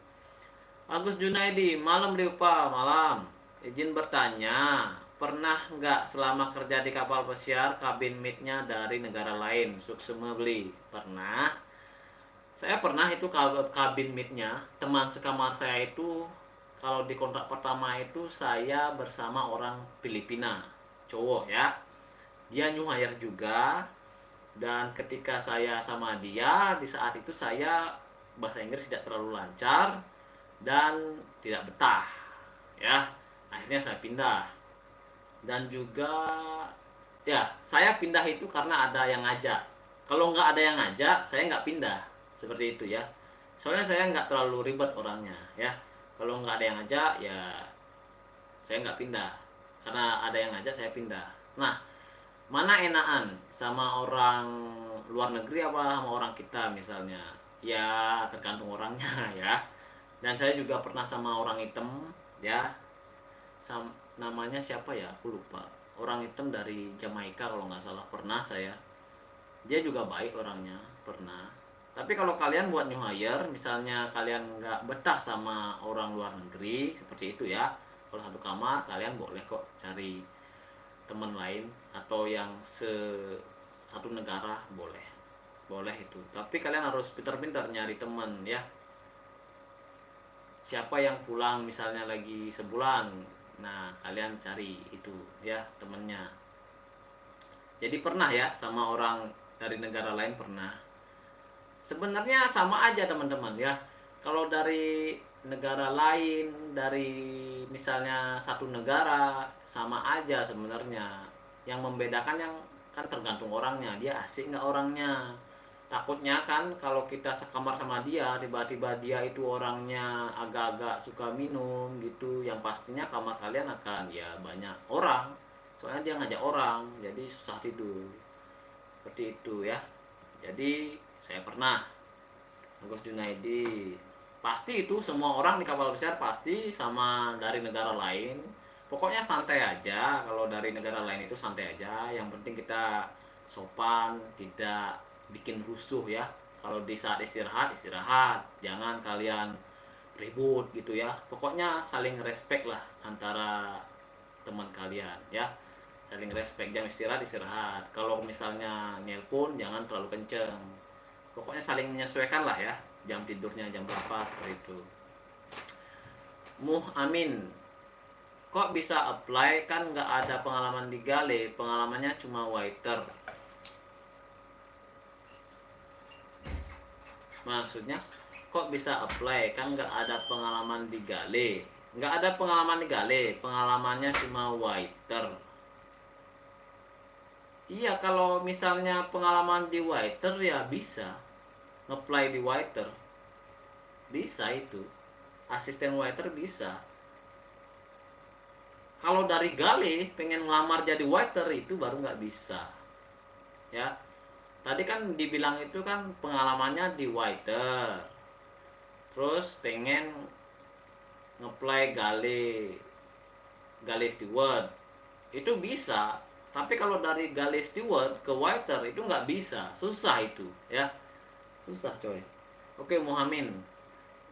Agus Junaidi, malam Riupa, malam. Izin bertanya, pernah nggak selama kerja di kapal pesiar kabin mate-nya dari negara lain? Suksema beli. Pernah. Saya pernah itu kabin mate-nya. Teman sekamar saya itu, kalau di kontrak pertama itu saya bersama orang Filipina, cowok ya. Dia new hire juga, dan ketika saya sama dia di saat itu saya bahasa Inggris tidak terlalu lancar dan tidak betah ya. Akhirnya saya pindah, dan juga ya saya pindah itu karena ada yang ngajak. Kalau nggak ada yang ngajak saya nggak pindah, seperti itu ya. Soalnya saya nggak terlalu ribet orangnya ya. Kalau nggak ada yang ngajak ya saya nggak pindah, karena ada yang ngajak saya pindah. Nah, mana enakan sama orang luar negeri apa sama orang kita misalnya? Ya tergantung orangnya ya. Dan saya juga pernah sama orang hitam ya. Namanya siapa ya, aku lupa. Orang hitam dari Jamaika kalau nggak salah, pernah saya. Dia juga baik orangnya, pernah. Tapi kalau kalian buat new hire, misalnya kalian nggak betah sama orang luar negeri seperti itu ya, kalau satu kamar kalian boleh kok cari teman lain atau yang satu negara, boleh boleh itu. Tapi kalian harus pintar-pintar nyari teman ya. Siapa yang pulang misalnya lagi sebulan, nah kalian cari itu ya temennya. Jadi pernah ya sama orang dari negara lain, pernah. Sebenarnya sama aja teman-teman ya. Kalau dari negara lain, dari misalnya satu negara, sama aja sebenarnya. Yang membedakan yang kan tergantung orangnya, dia asik nggak orangnya. Takutnya kan kalau kita sekamar sama dia, tiba-tiba dia itu orangnya agak-agak suka minum gitu, yang pastinya kamar kalian akan ya banyak orang. Soalnya dia ngajak orang, jadi susah tidur. Seperti itu ya. Jadi saya pernah. Agus Junaidi, pasti itu semua orang di kapal besar pasti sama dari negara lain. Pokoknya santai aja, kalau dari negara lain itu santai aja. Yang penting kita sopan, tidak bikin rusuh ya. Kalau di saat istirahat, istirahat, jangan kalian ribut gitu ya. Pokoknya saling respect lah antara teman kalian ya. Saling respect, jam istirahat, istirahat. Kalau misalnya nelpon jangan terlalu kenceng. Pokoknya saling menyesuaikan lah ya, jam tidurnya jam berapa, seperti itu. Muh Amin, kok bisa apply, kan nggak ada pengalaman di Gale, pengalamannya cuma waiter. Maksudnya kok bisa apply, kan nggak ada pengalaman di Gale. Nggak ada pengalaman di Gale, pengalamannya cuma waiter. Iya, kalau misalnya pengalaman di waiter ya bisa nge-apply di waiter, bisa itu. Asisten waiter bisa. Kalau dari Gale pengen ngelamar jadi waiter itu baru nggak bisa ya. Tadi kan dibilang itu kan pengalamannya di waiter, terus pengen nge-apply Gale steward, itu bisa. Tapi kalau dari Gale steward ke waiter itu nggak bisa, susah itu ya, susah coy. Oke Muhammad,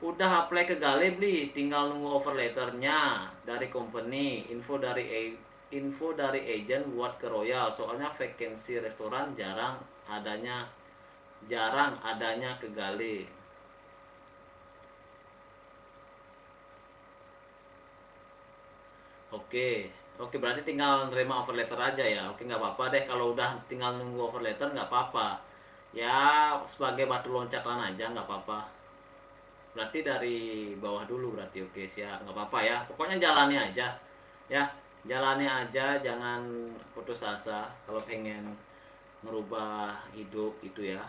udah apply ke Gale beli, tinggal nunggu offer letternya dari company, info dari agent buat ke Royal. Soalnya vacancy restoran jarang adanya ke Gale. Oke, oke, berarti tinggal nerima offer letter aja ya. Oke, nggak apa-apa deh kalau udah tinggal nunggu offer letter, nggak apa-apa. Ya sebagai batu loncatan aja, nggak apa-apa. Berarti dari bawah dulu berarti. Oke siap, nggak apa-apa ya. Pokoknya jalani aja ya, jalani aja, jangan putus asa kalau pengen merubah hidup itu ya.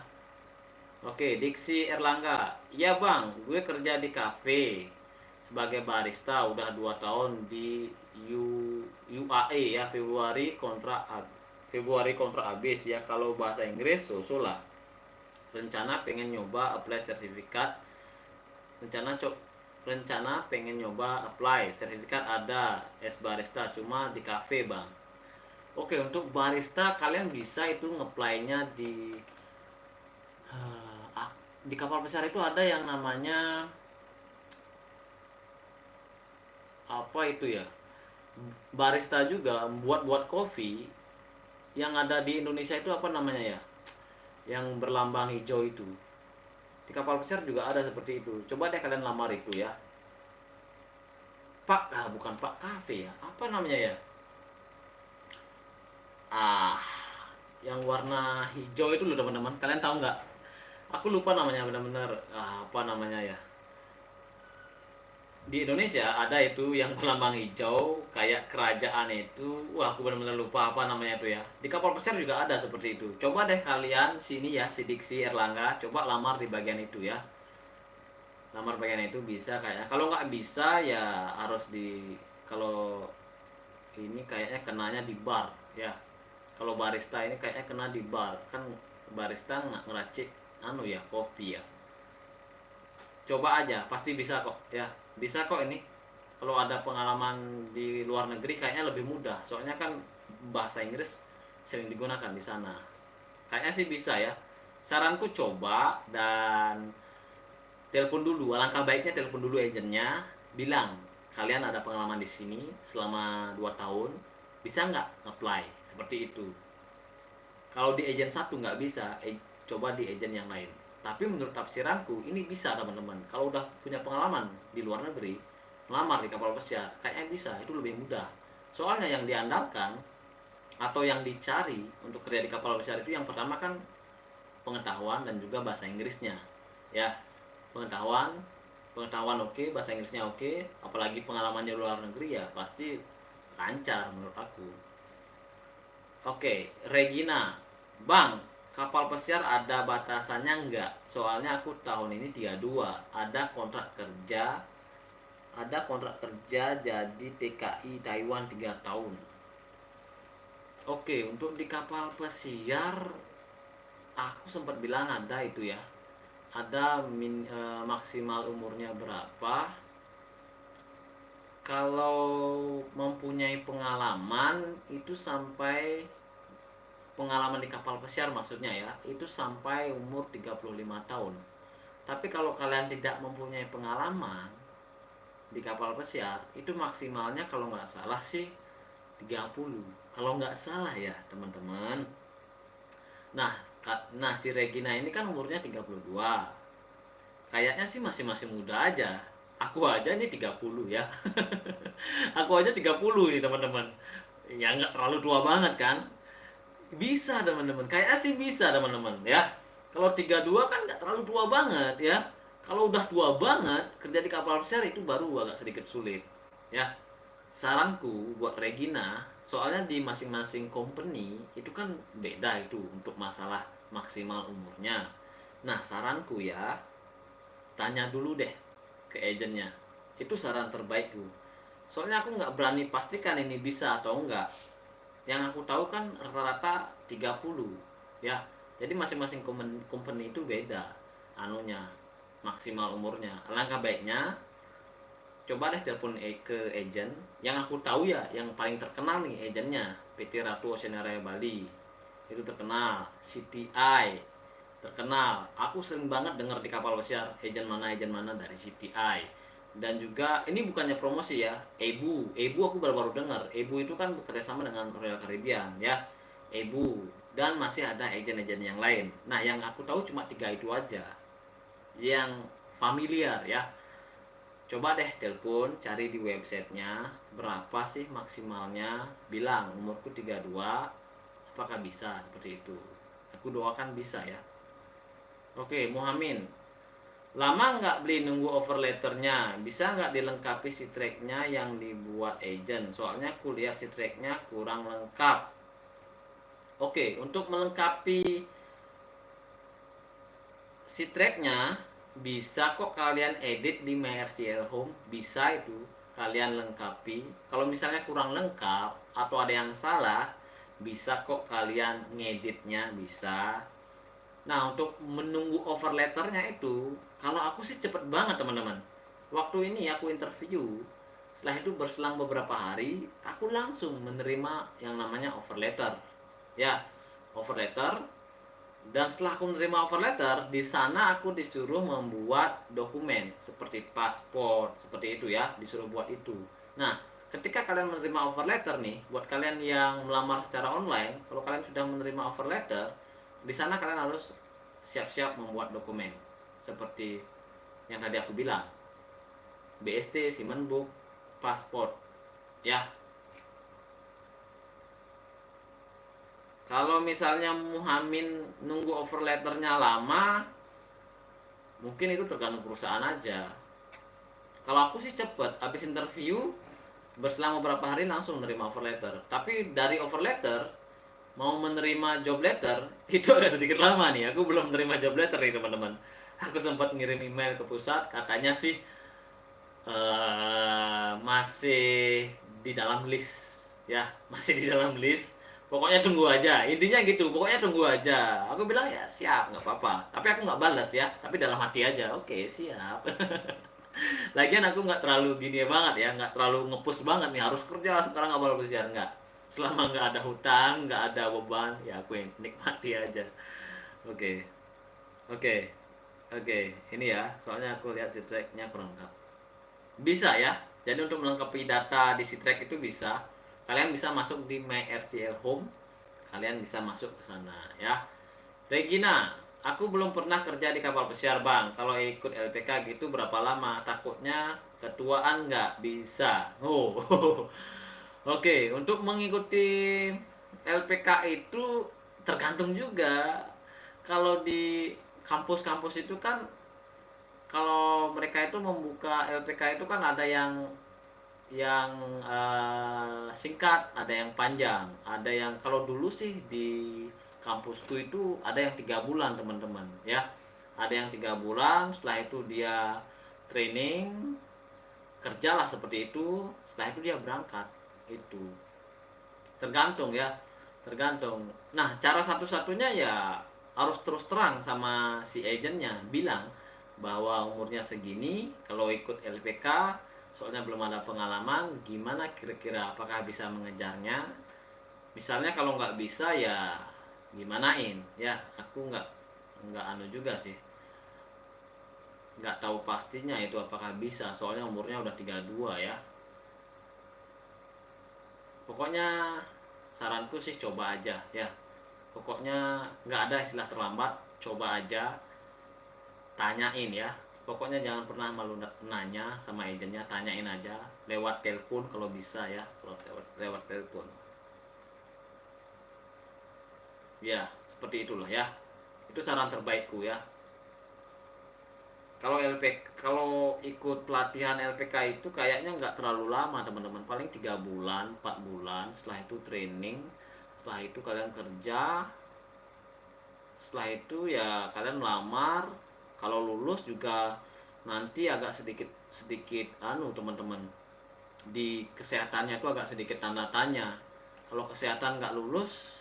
Oke, Diksi Erlangga, iya bang, gue kerja di cafe sebagai barista udah 2 tahun di UAE ya, Februari kontrak habis ya. Kalau bahasa Inggris so lah. Rencana pengen nyoba apply sertifikat. Rencana pengen nyoba apply sertifikat ada es barista cuma di cafe, Bang. Oke, untuk barista kalian bisa itu ngeplay-nya di kapal besar itu ada yang namanya apa itu ya? Barista juga buat kopi. Yang ada di Indonesia itu apa namanya ya? Yang berlambang hijau itu. Di kapal besar juga ada seperti itu. Coba deh kalian lamar itu ya. Bukan Pak Cafe ya. Apa namanya ya? Ah, yang warna hijau itu loh teman-teman. Kalian tahu nggak? Aku lupa namanya benar-benar. Apa namanya ya? Di Indonesia ada itu yang berlambang hijau kayak kerajaan itu. Wah, aku benar-benar lupa apa namanya itu ya. Di kapal pesiar juga ada seperti itu. Coba deh kalian sini ya, si Diksi Erlangga, coba lamar di bagian itu ya. Lamar bagian itu bisa kayaknya. Kalau nggak bisa ya harus kalau ini kayaknya kenanya di bar ya. Kalau barista ini kayaknya kena di bar. Kan barista nggak ngeracik kopi ya. Coba aja, pasti bisa kok ya. Bisa kok ini. Kalau ada pengalaman di luar negeri kayaknya lebih mudah. Soalnya kan bahasa Inggris sering digunakan di sana. Kayaknya sih bisa ya. Saranku coba dan telepon dulu. Alangkah baiknya telepon dulu agennya, bilang kalian ada pengalaman di sini selama 2 tahun, bisa nggak apply seperti itu. Kalau di agen satu nggak bisa, coba di agen yang lain. Tapi menurut tafsiranku ini bisa teman-teman. Kalau udah punya pengalaman di luar negeri, melamar di kapal pesiar, kayaknya bisa. Itu lebih mudah. Soalnya yang diandalkan atau yang dicari untuk kerja di kapal pesiar itu yang pertama kan pengetahuan dan juga bahasa Inggrisnya. Ya, pengetahuan oke, bahasa Inggrisnya oke, apalagi pengalamannya di luar negeri ya pasti lancar menurut aku. Oke, Regina. Bang, kapal pesiar ada batasannya nggak? Soalnya aku tahun ini 32. Ada kontrak kerja jadi TKI Taiwan 3 tahun. Oke, untuk di kapal pesiar aku sempat bilang ada itu ya. Ada maksimal umurnya berapa? Kalau mempunyai pengalaman itu sampai pengalaman di kapal pesiar maksudnya ya, itu sampai umur 35 tahun. Tapi kalau kalian tidak mempunyai pengalaman di kapal pesiar, itu maksimalnya kalau nggak salah sih 30. Kalau nggak salah ya teman-teman. Nah, si Regina ini kan umurnya 32. Kayaknya sih masih muda aja. Aku aja nih 30 ya. Aku aja 30 nih teman-teman. Ya nggak terlalu tua banget kan. Bisa teman-teman, kayaknya sih bisa teman-teman ya. Kalau 32 kan nggak terlalu tua banget ya. Kalau udah tua banget, kerja di kapal pesiar itu baru agak sedikit sulit ya. Saranku buat Regina, soalnya di masing-masing company itu kan beda itu untuk masalah maksimal umurnya. Nah, saranku ya, tanya dulu deh ke agennya. Itu saran terbaikku. Soalnya aku nggak berani pastikan ini bisa atau enggak. Yang aku tahu kan rata-rata 30 ya. Jadi masing-masing company itu beda anunya, maksimal umurnya. Alangkah baiknya coba deh telepon ke agent yang aku tahu ya, yang paling terkenal nih agennya PT Ratu Ocean Area Bali. Itu terkenal, CTI terkenal. Aku sering banget dengar di kapal pesiar agent mana dari CTI. Dan juga ini bukannya promosi ya, Ebu aku baru-baru dengar. Ebu itu kan bekerja sama dengan Royal Caribbean ya, Ebu, dan masih ada agen-agen yang lain. Nah, yang aku tahu cuma 3 itu aja yang familiar ya. Coba deh telepon, cari di websitenya berapa sih maksimalnya, bilang umurku 32, apakah bisa seperti itu. Aku doakan bisa ya. Oke, Muhammad, lama nggak beli nunggu offer letternya? Bisa nggak dilengkapi si tracknya yang dibuat agent? Soalnya aku lihat si tracknya kurang lengkap. Oke, untuk melengkapi si tracknya bisa kok kalian edit di MyRCL Home, bisa itu kalian lengkapi. Kalau misalnya kurang lengkap atau ada yang salah, bisa kok kalian ngeditnya, bisa. Nah, untuk menunggu offer letternya itu, kalau aku sih cepet banget teman-teman. Waktu ini aku interview, setelah itu berselang beberapa hari, aku langsung menerima yang namanya offer letter. Ya, offer letter. Dan setelah aku menerima offer letter, di sana aku disuruh membuat dokumen seperti paspor, seperti itu ya, disuruh buat itu. Nah, ketika kalian menerima offer letter nih, buat kalian yang melamar secara online, kalau kalian sudah menerima offer letter, di sana kalian harus siap-siap membuat dokumen seperti yang tadi aku bilang, BST, Simenbook, paspor, ya. Kalau misalnya Muhamin nunggu offer letternya lama, mungkin itu tergantung perusahaan aja. Kalau aku sih cepet, habis interview berselang beberapa hari langsung menerima offer letter. Tapi dari offer letter mau menerima job letter itu agak sedikit lama nih. Aku belum menerima job letter nih teman-teman. Aku sempat ngirim email ke pusat, katanya sih masih di dalam list, ya masih di dalam list. Pokoknya tunggu aja, intinya gitu, pokoknya tunggu aja. Aku bilang ya siap, nggak apa-apa, tapi aku nggak balas ya, tapi dalam hati aja, oke siap. Lagian aku nggak terlalu gini banget ya, nggak terlalu ngepus banget nih harus kerja sekarang nggak boleh bersiar, nggak. Selama nggak ada hutang, nggak ada beban, ya aku yang nikmati aja. Oke, oke, oke. Ini ya, soalnya aku lihat si tracknya kurang lengkap. Bisa ya. Jadi untuk melengkapi data di si track itu bisa. Kalian bisa masuk di MyRCL Home. Kalian bisa masuk ke sana ya. Regina, aku belum pernah kerja di kapal pesiar bang. Kalau ikut LPK gitu berapa lama? Takutnya ketuaan nggak bisa. Oh, oke. Untuk mengikuti LPK itu tergantung juga. Kalau di kampus-kampus itu kan, kalau mereka itu membuka LPK itu kan ada yang singkat, ada yang panjang, ada yang kalau dulu sih di kampusku itu ada yang 3 bulan teman-teman ya, ada yang 3 bulan, setelah itu dia training, kerjalah seperti itu, setelah itu dia berangkat. Itu tergantung ya, tergantung. Nah, cara satu-satunya ya harus terus terang sama si agentnya, bilang bahwa umurnya segini, kalau ikut LPK soalnya belum ada pengalaman, gimana kira-kira apakah bisa mengejarnya. Misalnya kalau nggak bisa ya gimanain ya, aku nggak anu juga sih, nggak tahu pastinya itu apakah bisa, soalnya umurnya udah 32 ya. Pokoknya saranku sih coba aja ya, pokoknya nggak ada istilah terlambat, coba aja, tanyain ya. Pokoknya jangan pernah malu nanya sama agennya, tanyain aja lewat telepon kalau bisa ya, kalau lewat telepon ya, seperti itulah ya. Itu saran terbaikku ya. Kalau ikut pelatihan LPK itu kayaknya nggak terlalu lama teman-teman, paling 3 bulan 4 bulan, setelah itu training, setelah itu kalian kerja, setelah itu ya kalian melamar. Kalau lulus juga nanti agak sedikit sedikit anu teman-teman, di kesehatannya tuh agak sedikit tanda tanya. Kalau kesehatan nggak lulus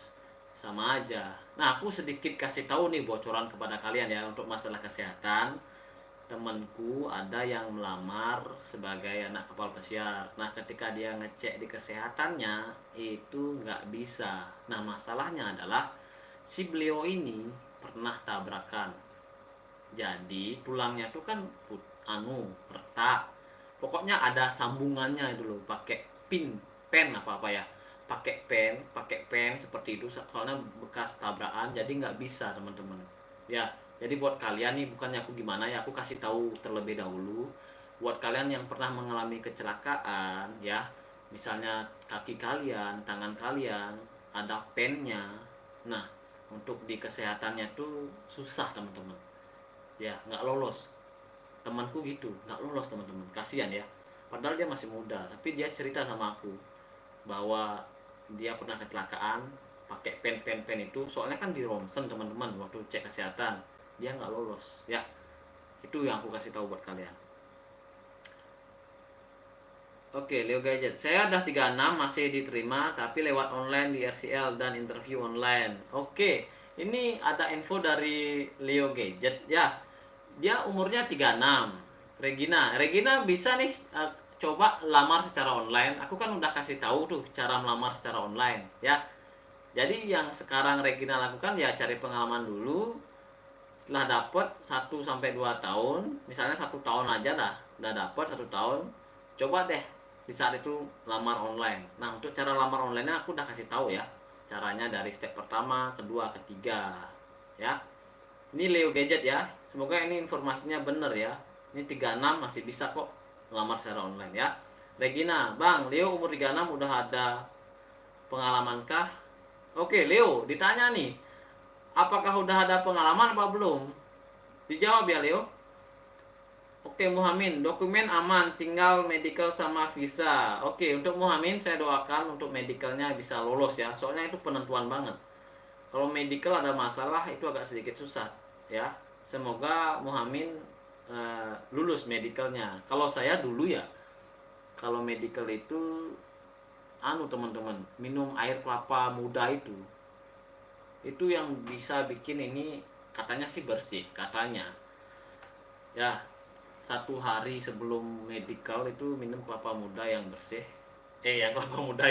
sama aja. Nah, aku sedikit kasih tahu nih bocoran kepada kalian ya untuk masalah kesehatan. Temanku ada yang melamar sebagai anak kapal pesiar. Nah, ketika dia ngecek di kesehatannya itu nggak bisa. Nah, masalahnya adalah si beliau ini pernah tabrakan. Jadi tulangnya tuh kan retak. Pokoknya ada sambungannya itu loh, pakai pen apa apa ya. Pakai pen seperti itu soalnya bekas tabrakan, jadi nggak bisa teman-teman. Ya, jadi buat kalian nih, bukannya aku gimana ya, aku kasih tahu terlebih dahulu buat kalian yang pernah mengalami kecelakaan ya. Misalnya kaki kalian, tangan kalian ada pennya. Nah, untuk di kesehatannya tuh susah teman-teman. Ya, nggak lolos. Temanku gitu, nggak lolos teman-teman. Kasihan ya. Padahal dia masih muda, tapi dia cerita sama aku bahwa dia pernah kecelakaan pakai pen itu, soalnya kan di ronsen teman-teman waktu cek kesehatan, dia nggak lolos ya. Itu yang aku kasih tahu buat kalian. Oke, Leo Gadget. Saya udah 36 masih diterima tapi lewat online di RCL dan interview online. Oke, ini ada info dari Leo Gadget ya. Dia umurnya 36. Regina bisa nih coba lamar secara online. Aku kan udah kasih tahu tuh cara melamar secara online ya. Jadi yang sekarang Regina lakukan ya cari pengalaman dulu. Setelah dapat 1 sampai 2 tahun, misalnya 1 tahun aja dah, udah dapat 1 tahun, coba deh di saat itu lamar online. Nah, untuk cara lamar online aku udah kasih tahu ya, caranya dari step pertama, kedua, ketiga, ya. Ini Leo Gadget ya, semoga ini informasinya bener ya. Ini 36 masih bisa kok lamar secara online ya. Regina, Bang, Leo umur 36 udah ada pengalaman kah? Oke, Leo, ditanya nih, apakah udah ada pengalaman apa belum? Dijawab ya, Leo. Oke, Muhamin, dokumen aman, tinggal medical sama visa. Oke, untuk Muhamin saya doakan untuk medicalnya bisa lolos ya. Soalnya itu penentuan banget. Kalau medical ada masalah itu agak sedikit susah ya. Semoga Muhamin lulus medicalnya. Kalau saya dulu ya, kalau medical itu teman-teman, minum air kelapa muda itu yang bisa bikin ini, katanya sih bersih katanya ya. 1 hari sebelum medical itu minum kelapa muda yang bersih, yang kelapa muda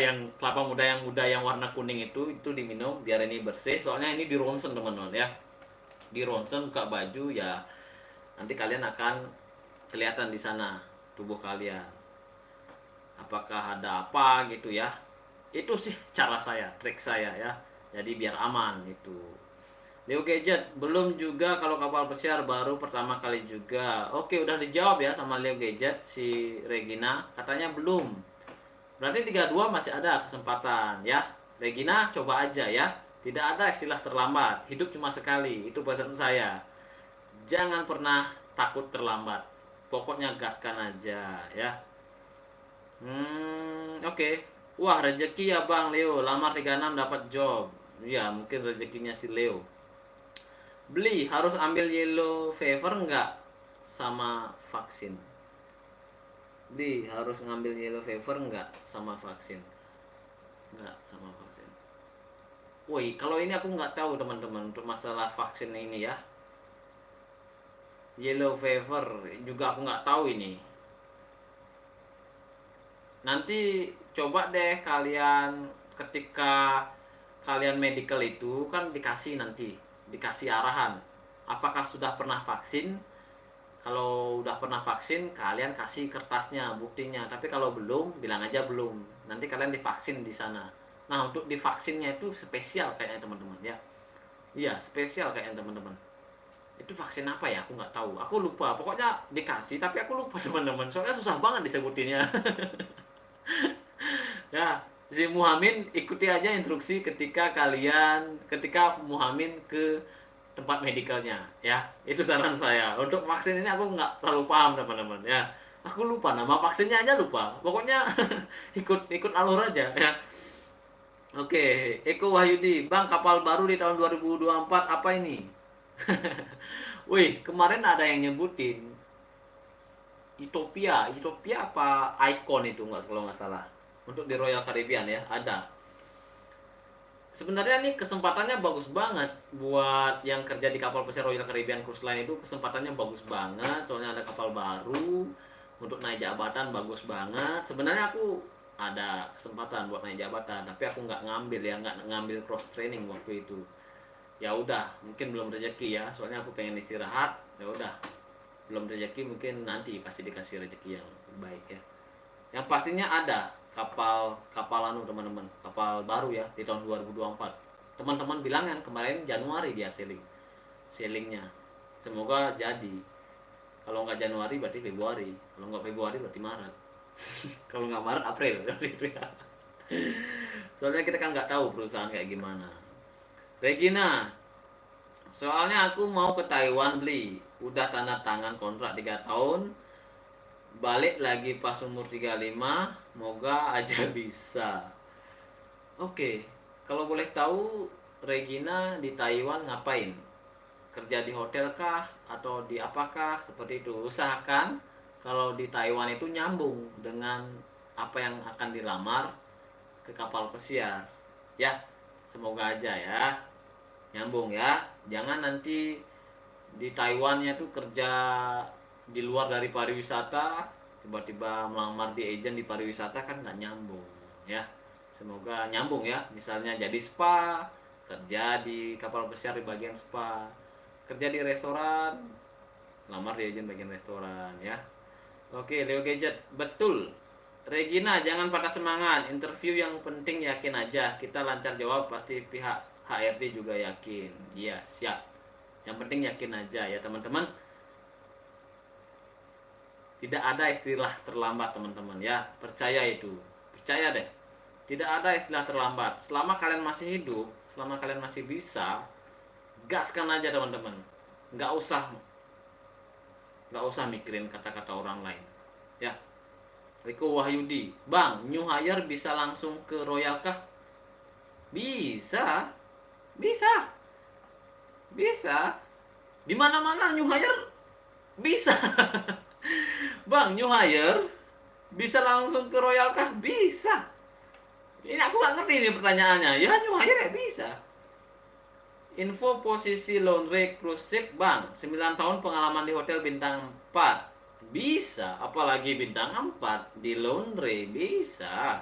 yang muda yang warna kuning itu diminum biar ini bersih. Soalnya ini di ronsen teman-teman ya, di ronsen buka baju ya, nanti kalian akan kelihatan di sana tubuh kalian apakah ada apa gitu ya. Itu sih cara saya, trik saya ya, jadi biar aman itu. Leo Gadget, belum juga kalau kapal pesiar, baru pertama kali juga. Oke, udah dijawab ya sama Leo Gadget si Regina, katanya belum. Berarti 32 masih ada kesempatan ya. Regina coba aja ya. Tidak ada istilah terlambat. Hidup cuma sekali. Itu pesan saya. Jangan pernah takut terlambat. Pokoknya gaskan aja ya. Oke. Wah, rezeki ya Bang Leo. Lamar 36 dapat job. Ya, mungkin rezekinya si Leo. Beli harus ambil yellow fever nggak sama vaksin? Beli harus ngambil yellow fever nggak sama vaksin? Nggak sama vaksin. Woi, kalau ini aku nggak tahu teman-teman untuk masalah vaksin ini ya. Yellow fever juga aku nggak tahu ini. Nanti coba deh kalian ketika kalian medical itu kan dikasih arahan apakah sudah pernah vaksin. Kalau udah pernah vaksin kalian kasih kertasnya buktinya, tapi kalau belum bilang aja belum, nanti kalian divaksin di sana. Nah, untuk divaksinnya itu spesial kayaknya teman-teman ya. Iya, spesial kayaknya teman-teman. Itu vaksin apa ya, aku nggak tahu, aku lupa, pokoknya dikasih tapi aku lupa teman-teman, soalnya susah banget disebutinnya. Ya, si Muhamin ikuti aja instruksi ketika Muhamin ke tempat medikalnya ya. Itu saran saya. Untuk vaksin ini aku nggak terlalu paham teman-teman ya. Aku lupa nama vaksinnya aja, lupa. Pokoknya ikut alur aja ya. Oke, Eko Wahyudi, Bang, kapal baru di tahun 2024 apa ini? Wih, kemarin ada yang nyebutin Utopia apa Icon itu nggak, kalau nggak salah. Untuk di Royal Caribbean ya, ada. Sebenarnya ini kesempatannya bagus banget buat yang kerja di kapal pesiar Royal Caribbean Cruise Line. Itu kesempatannya bagus banget, soalnya ada kapal baru, untuk naik jabatan bagus banget. Sebenarnya aku ada kesempatan buat naik jabatan, tapi aku nggak ngambil cross training waktu itu. Ya udah, mungkin belum rezeki ya, soalnya aku pengen istirahat. Ya udah, belum rezeki, mungkin nanti pasti dikasih rezeki yang baik ya. Yang pastinya ada kapal teman-teman, kapal baru ya di tahun 2024. Teman-teman bilang yang kemarin Januari dia sailingnya. Semoga jadi. Kalau nggak Januari berarti Februari, kalau nggak Februari berarti Maret. Kalau nggak Maret April. Soalnya kita kan nggak tahu perusahaan kayak gimana. Regina, soalnya aku mau ke Taiwan beli, udah tanda tangan kontrak 3 tahun, balik lagi pas umur 35, moga aja bisa. Oke, kalau boleh tahu Regina di Taiwan ngapain? kerja di hotel kah atau di apakah, seperti itu. Usahakan kalau di Taiwan itu nyambung dengan apa yang akan dilamar ke kapal pesiar ya. Semoga aja ya nyambung ya. Jangan nanti di Taiwannya tuh kerja di luar dari pariwisata, tiba-tiba melamar di agent di pariwisata, kan nggak nyambung ya. Semoga nyambung ya. Misalnya jadi spa, kerja di kapal pesiar di bagian spa, kerja di restoran, lamar di agent bagian restoran ya. Oke, Leo Gadget, betul. Regina, jangan patah semangat. Interview yang penting yakin aja. Kita lancar jawab, pasti pihak HRD juga yakin. Iya, siap. Yang penting yakin aja ya teman-teman. Tidak ada istilah terlambat teman-teman ya. Percaya itu. Percaya deh. Tidak ada istilah terlambat. Selama kalian masih hidup, selama kalian masih bisa, gaskan aja teman-teman. Nggak usah mikirin kata-kata orang lain ya. Riko Wahyudi, Bang, new hire bisa langsung ke Royal kah? Bisa, bisa, bisa. Di mana-mana new hire bisa. Bang, new hire bisa langsung ke Royal kah? Bisa. Ini aku nggak ngerti ini pertanyaannya. Ya, new hire ya bisa. Info posisi laundry cruise ship, Bang. 9 tahun pengalaman di hotel bintang 4. Bisa, apalagi bintang 4 di laundry bisa.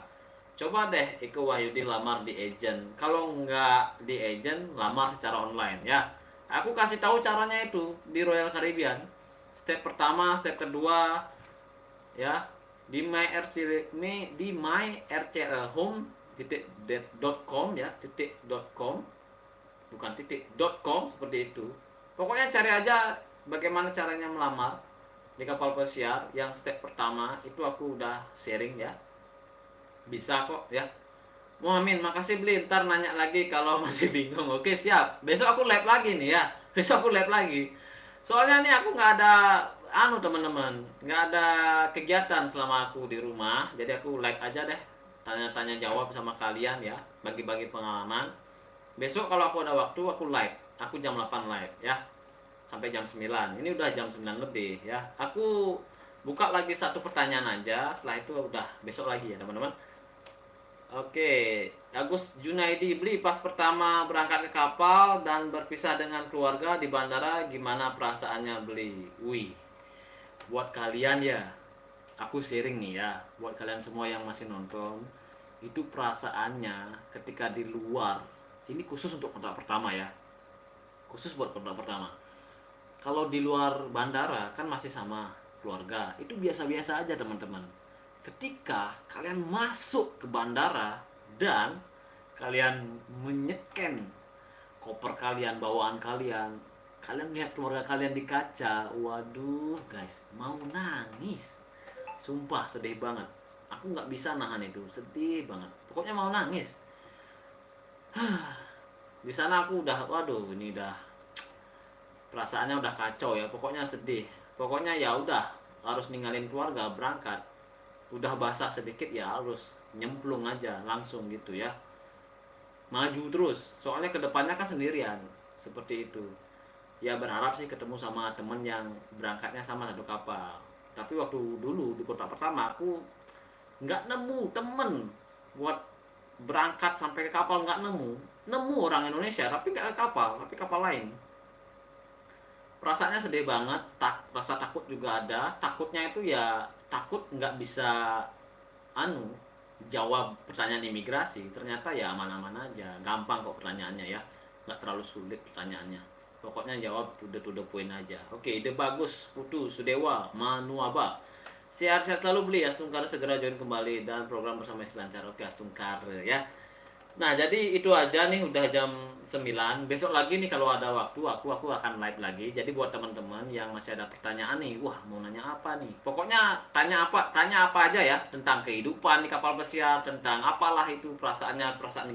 Coba deh Iko Wahyudi lamar di agent. Kalau nggak di agent, lamar secara online ya. Aku kasih tahu caranya itu di Royal Caribbean. Step pertama, step kedua ya, di myrclhome.com ya, .com bukan .com seperti itu. Pokoknya cari aja bagaimana caranya melamar di kapal pesiar. Yang step pertama itu aku udah sharing ya. Bisa kok ya. Muhammad, makasih Beli. Ntar nanya lagi kalau masih bingung. Oke, siap. Besok aku live lagi nih ya. Besok aku live lagi. Soalnya nih aku nggak ada teman-teman, nggak ada kegiatan selama aku di rumah. Jadi aku live aja deh. Tanya-tanya jawab sama kalian ya. Bagi-bagi pengalaman. Besok kalau aku ada waktu aku live. Aku jam 8 live ya. Sampai jam 9. Ini udah jam 9 lebih ya. Aku buka lagi satu pertanyaan aja. Setelah itu udah besok lagi ya teman-teman. Oke, Agus Junaidi, Beli, pas pertama berangkat ke kapal dan berpisah dengan keluarga di bandara, gimana perasaannya Beli? Wih, buat kalian ya, aku sharing nih ya, buat kalian semua yang masih nonton, itu perasaannya ketika di luar. Ini khusus untuk kontrak pertama ya, khusus buat kontrak pertama. Kalau di luar bandara kan masih sama keluarga, itu biasa-biasa aja teman-teman. Ketika kalian masuk ke bandara dan kalian menyeken koper kalian, bawaan kalian, kalian lihat keluarga kalian di kaca, waduh guys, mau nangis. Sumpah sedih banget. Aku nggak bisa nahan itu, sedih banget. Pokoknya mau nangis. Di sana aku udah, waduh, ini udah perasaannya udah kacau ya. Pokoknya sedih. Pokoknya ya udah harus ninggalin keluarga, berangkat. Udah basah sedikit ya harus nyemplung aja langsung gitu ya. Maju terus. Soalnya kedepannya kan sendirian. Seperti itu. Ya berharap sih ketemu sama temen yang berangkatnya sama satu kapal. Tapi waktu dulu di kota pertama aku nggak nemu temen buat berangkat sampai ke kapal, nggak nemu. Nemu orang Indonesia tapi nggak ke kapal, tapi kapal lain. Perasaannya sedih banget, rasa takut juga ada. Takutnya itu ya takut nggak bisa jawab pertanyaan imigrasi. Ternyata ya aman-aman aja, gampang kok pertanyaannya ya, nggak terlalu sulit pertanyaannya. Pokoknya jawab to the point aja. Oke, ide bagus Putu Sudewa Manuaba. Sehat-sehat selalu Beli. Astungkar segera join kembali dan program bersama lancar. Oke Astungkar ya. Nah jadi itu aja nih, udah jam 9. Besok lagi nih kalau ada waktu aku akan live lagi. Jadi buat teman-teman yang masih ada pertanyaan nih, wah mau nanya apa nih, pokoknya tanya apa aja ya, tentang kehidupan di kapal pesiar, tentang apalah itu perasaan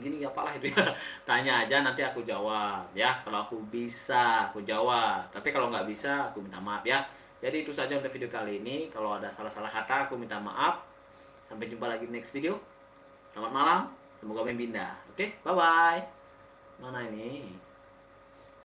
gini apalah itu ya. Tanya aja, nanti aku jawab ya. Kalau aku bisa aku jawab, tapi kalau nggak bisa aku minta maaf ya. Jadi itu saja untuk video kali ini. Kalau ada salah-salah kata aku minta maaf. Sampai jumpa lagi di next video. Selamat malam. Semoga membindah. Oke, bye-bye. Mana ini?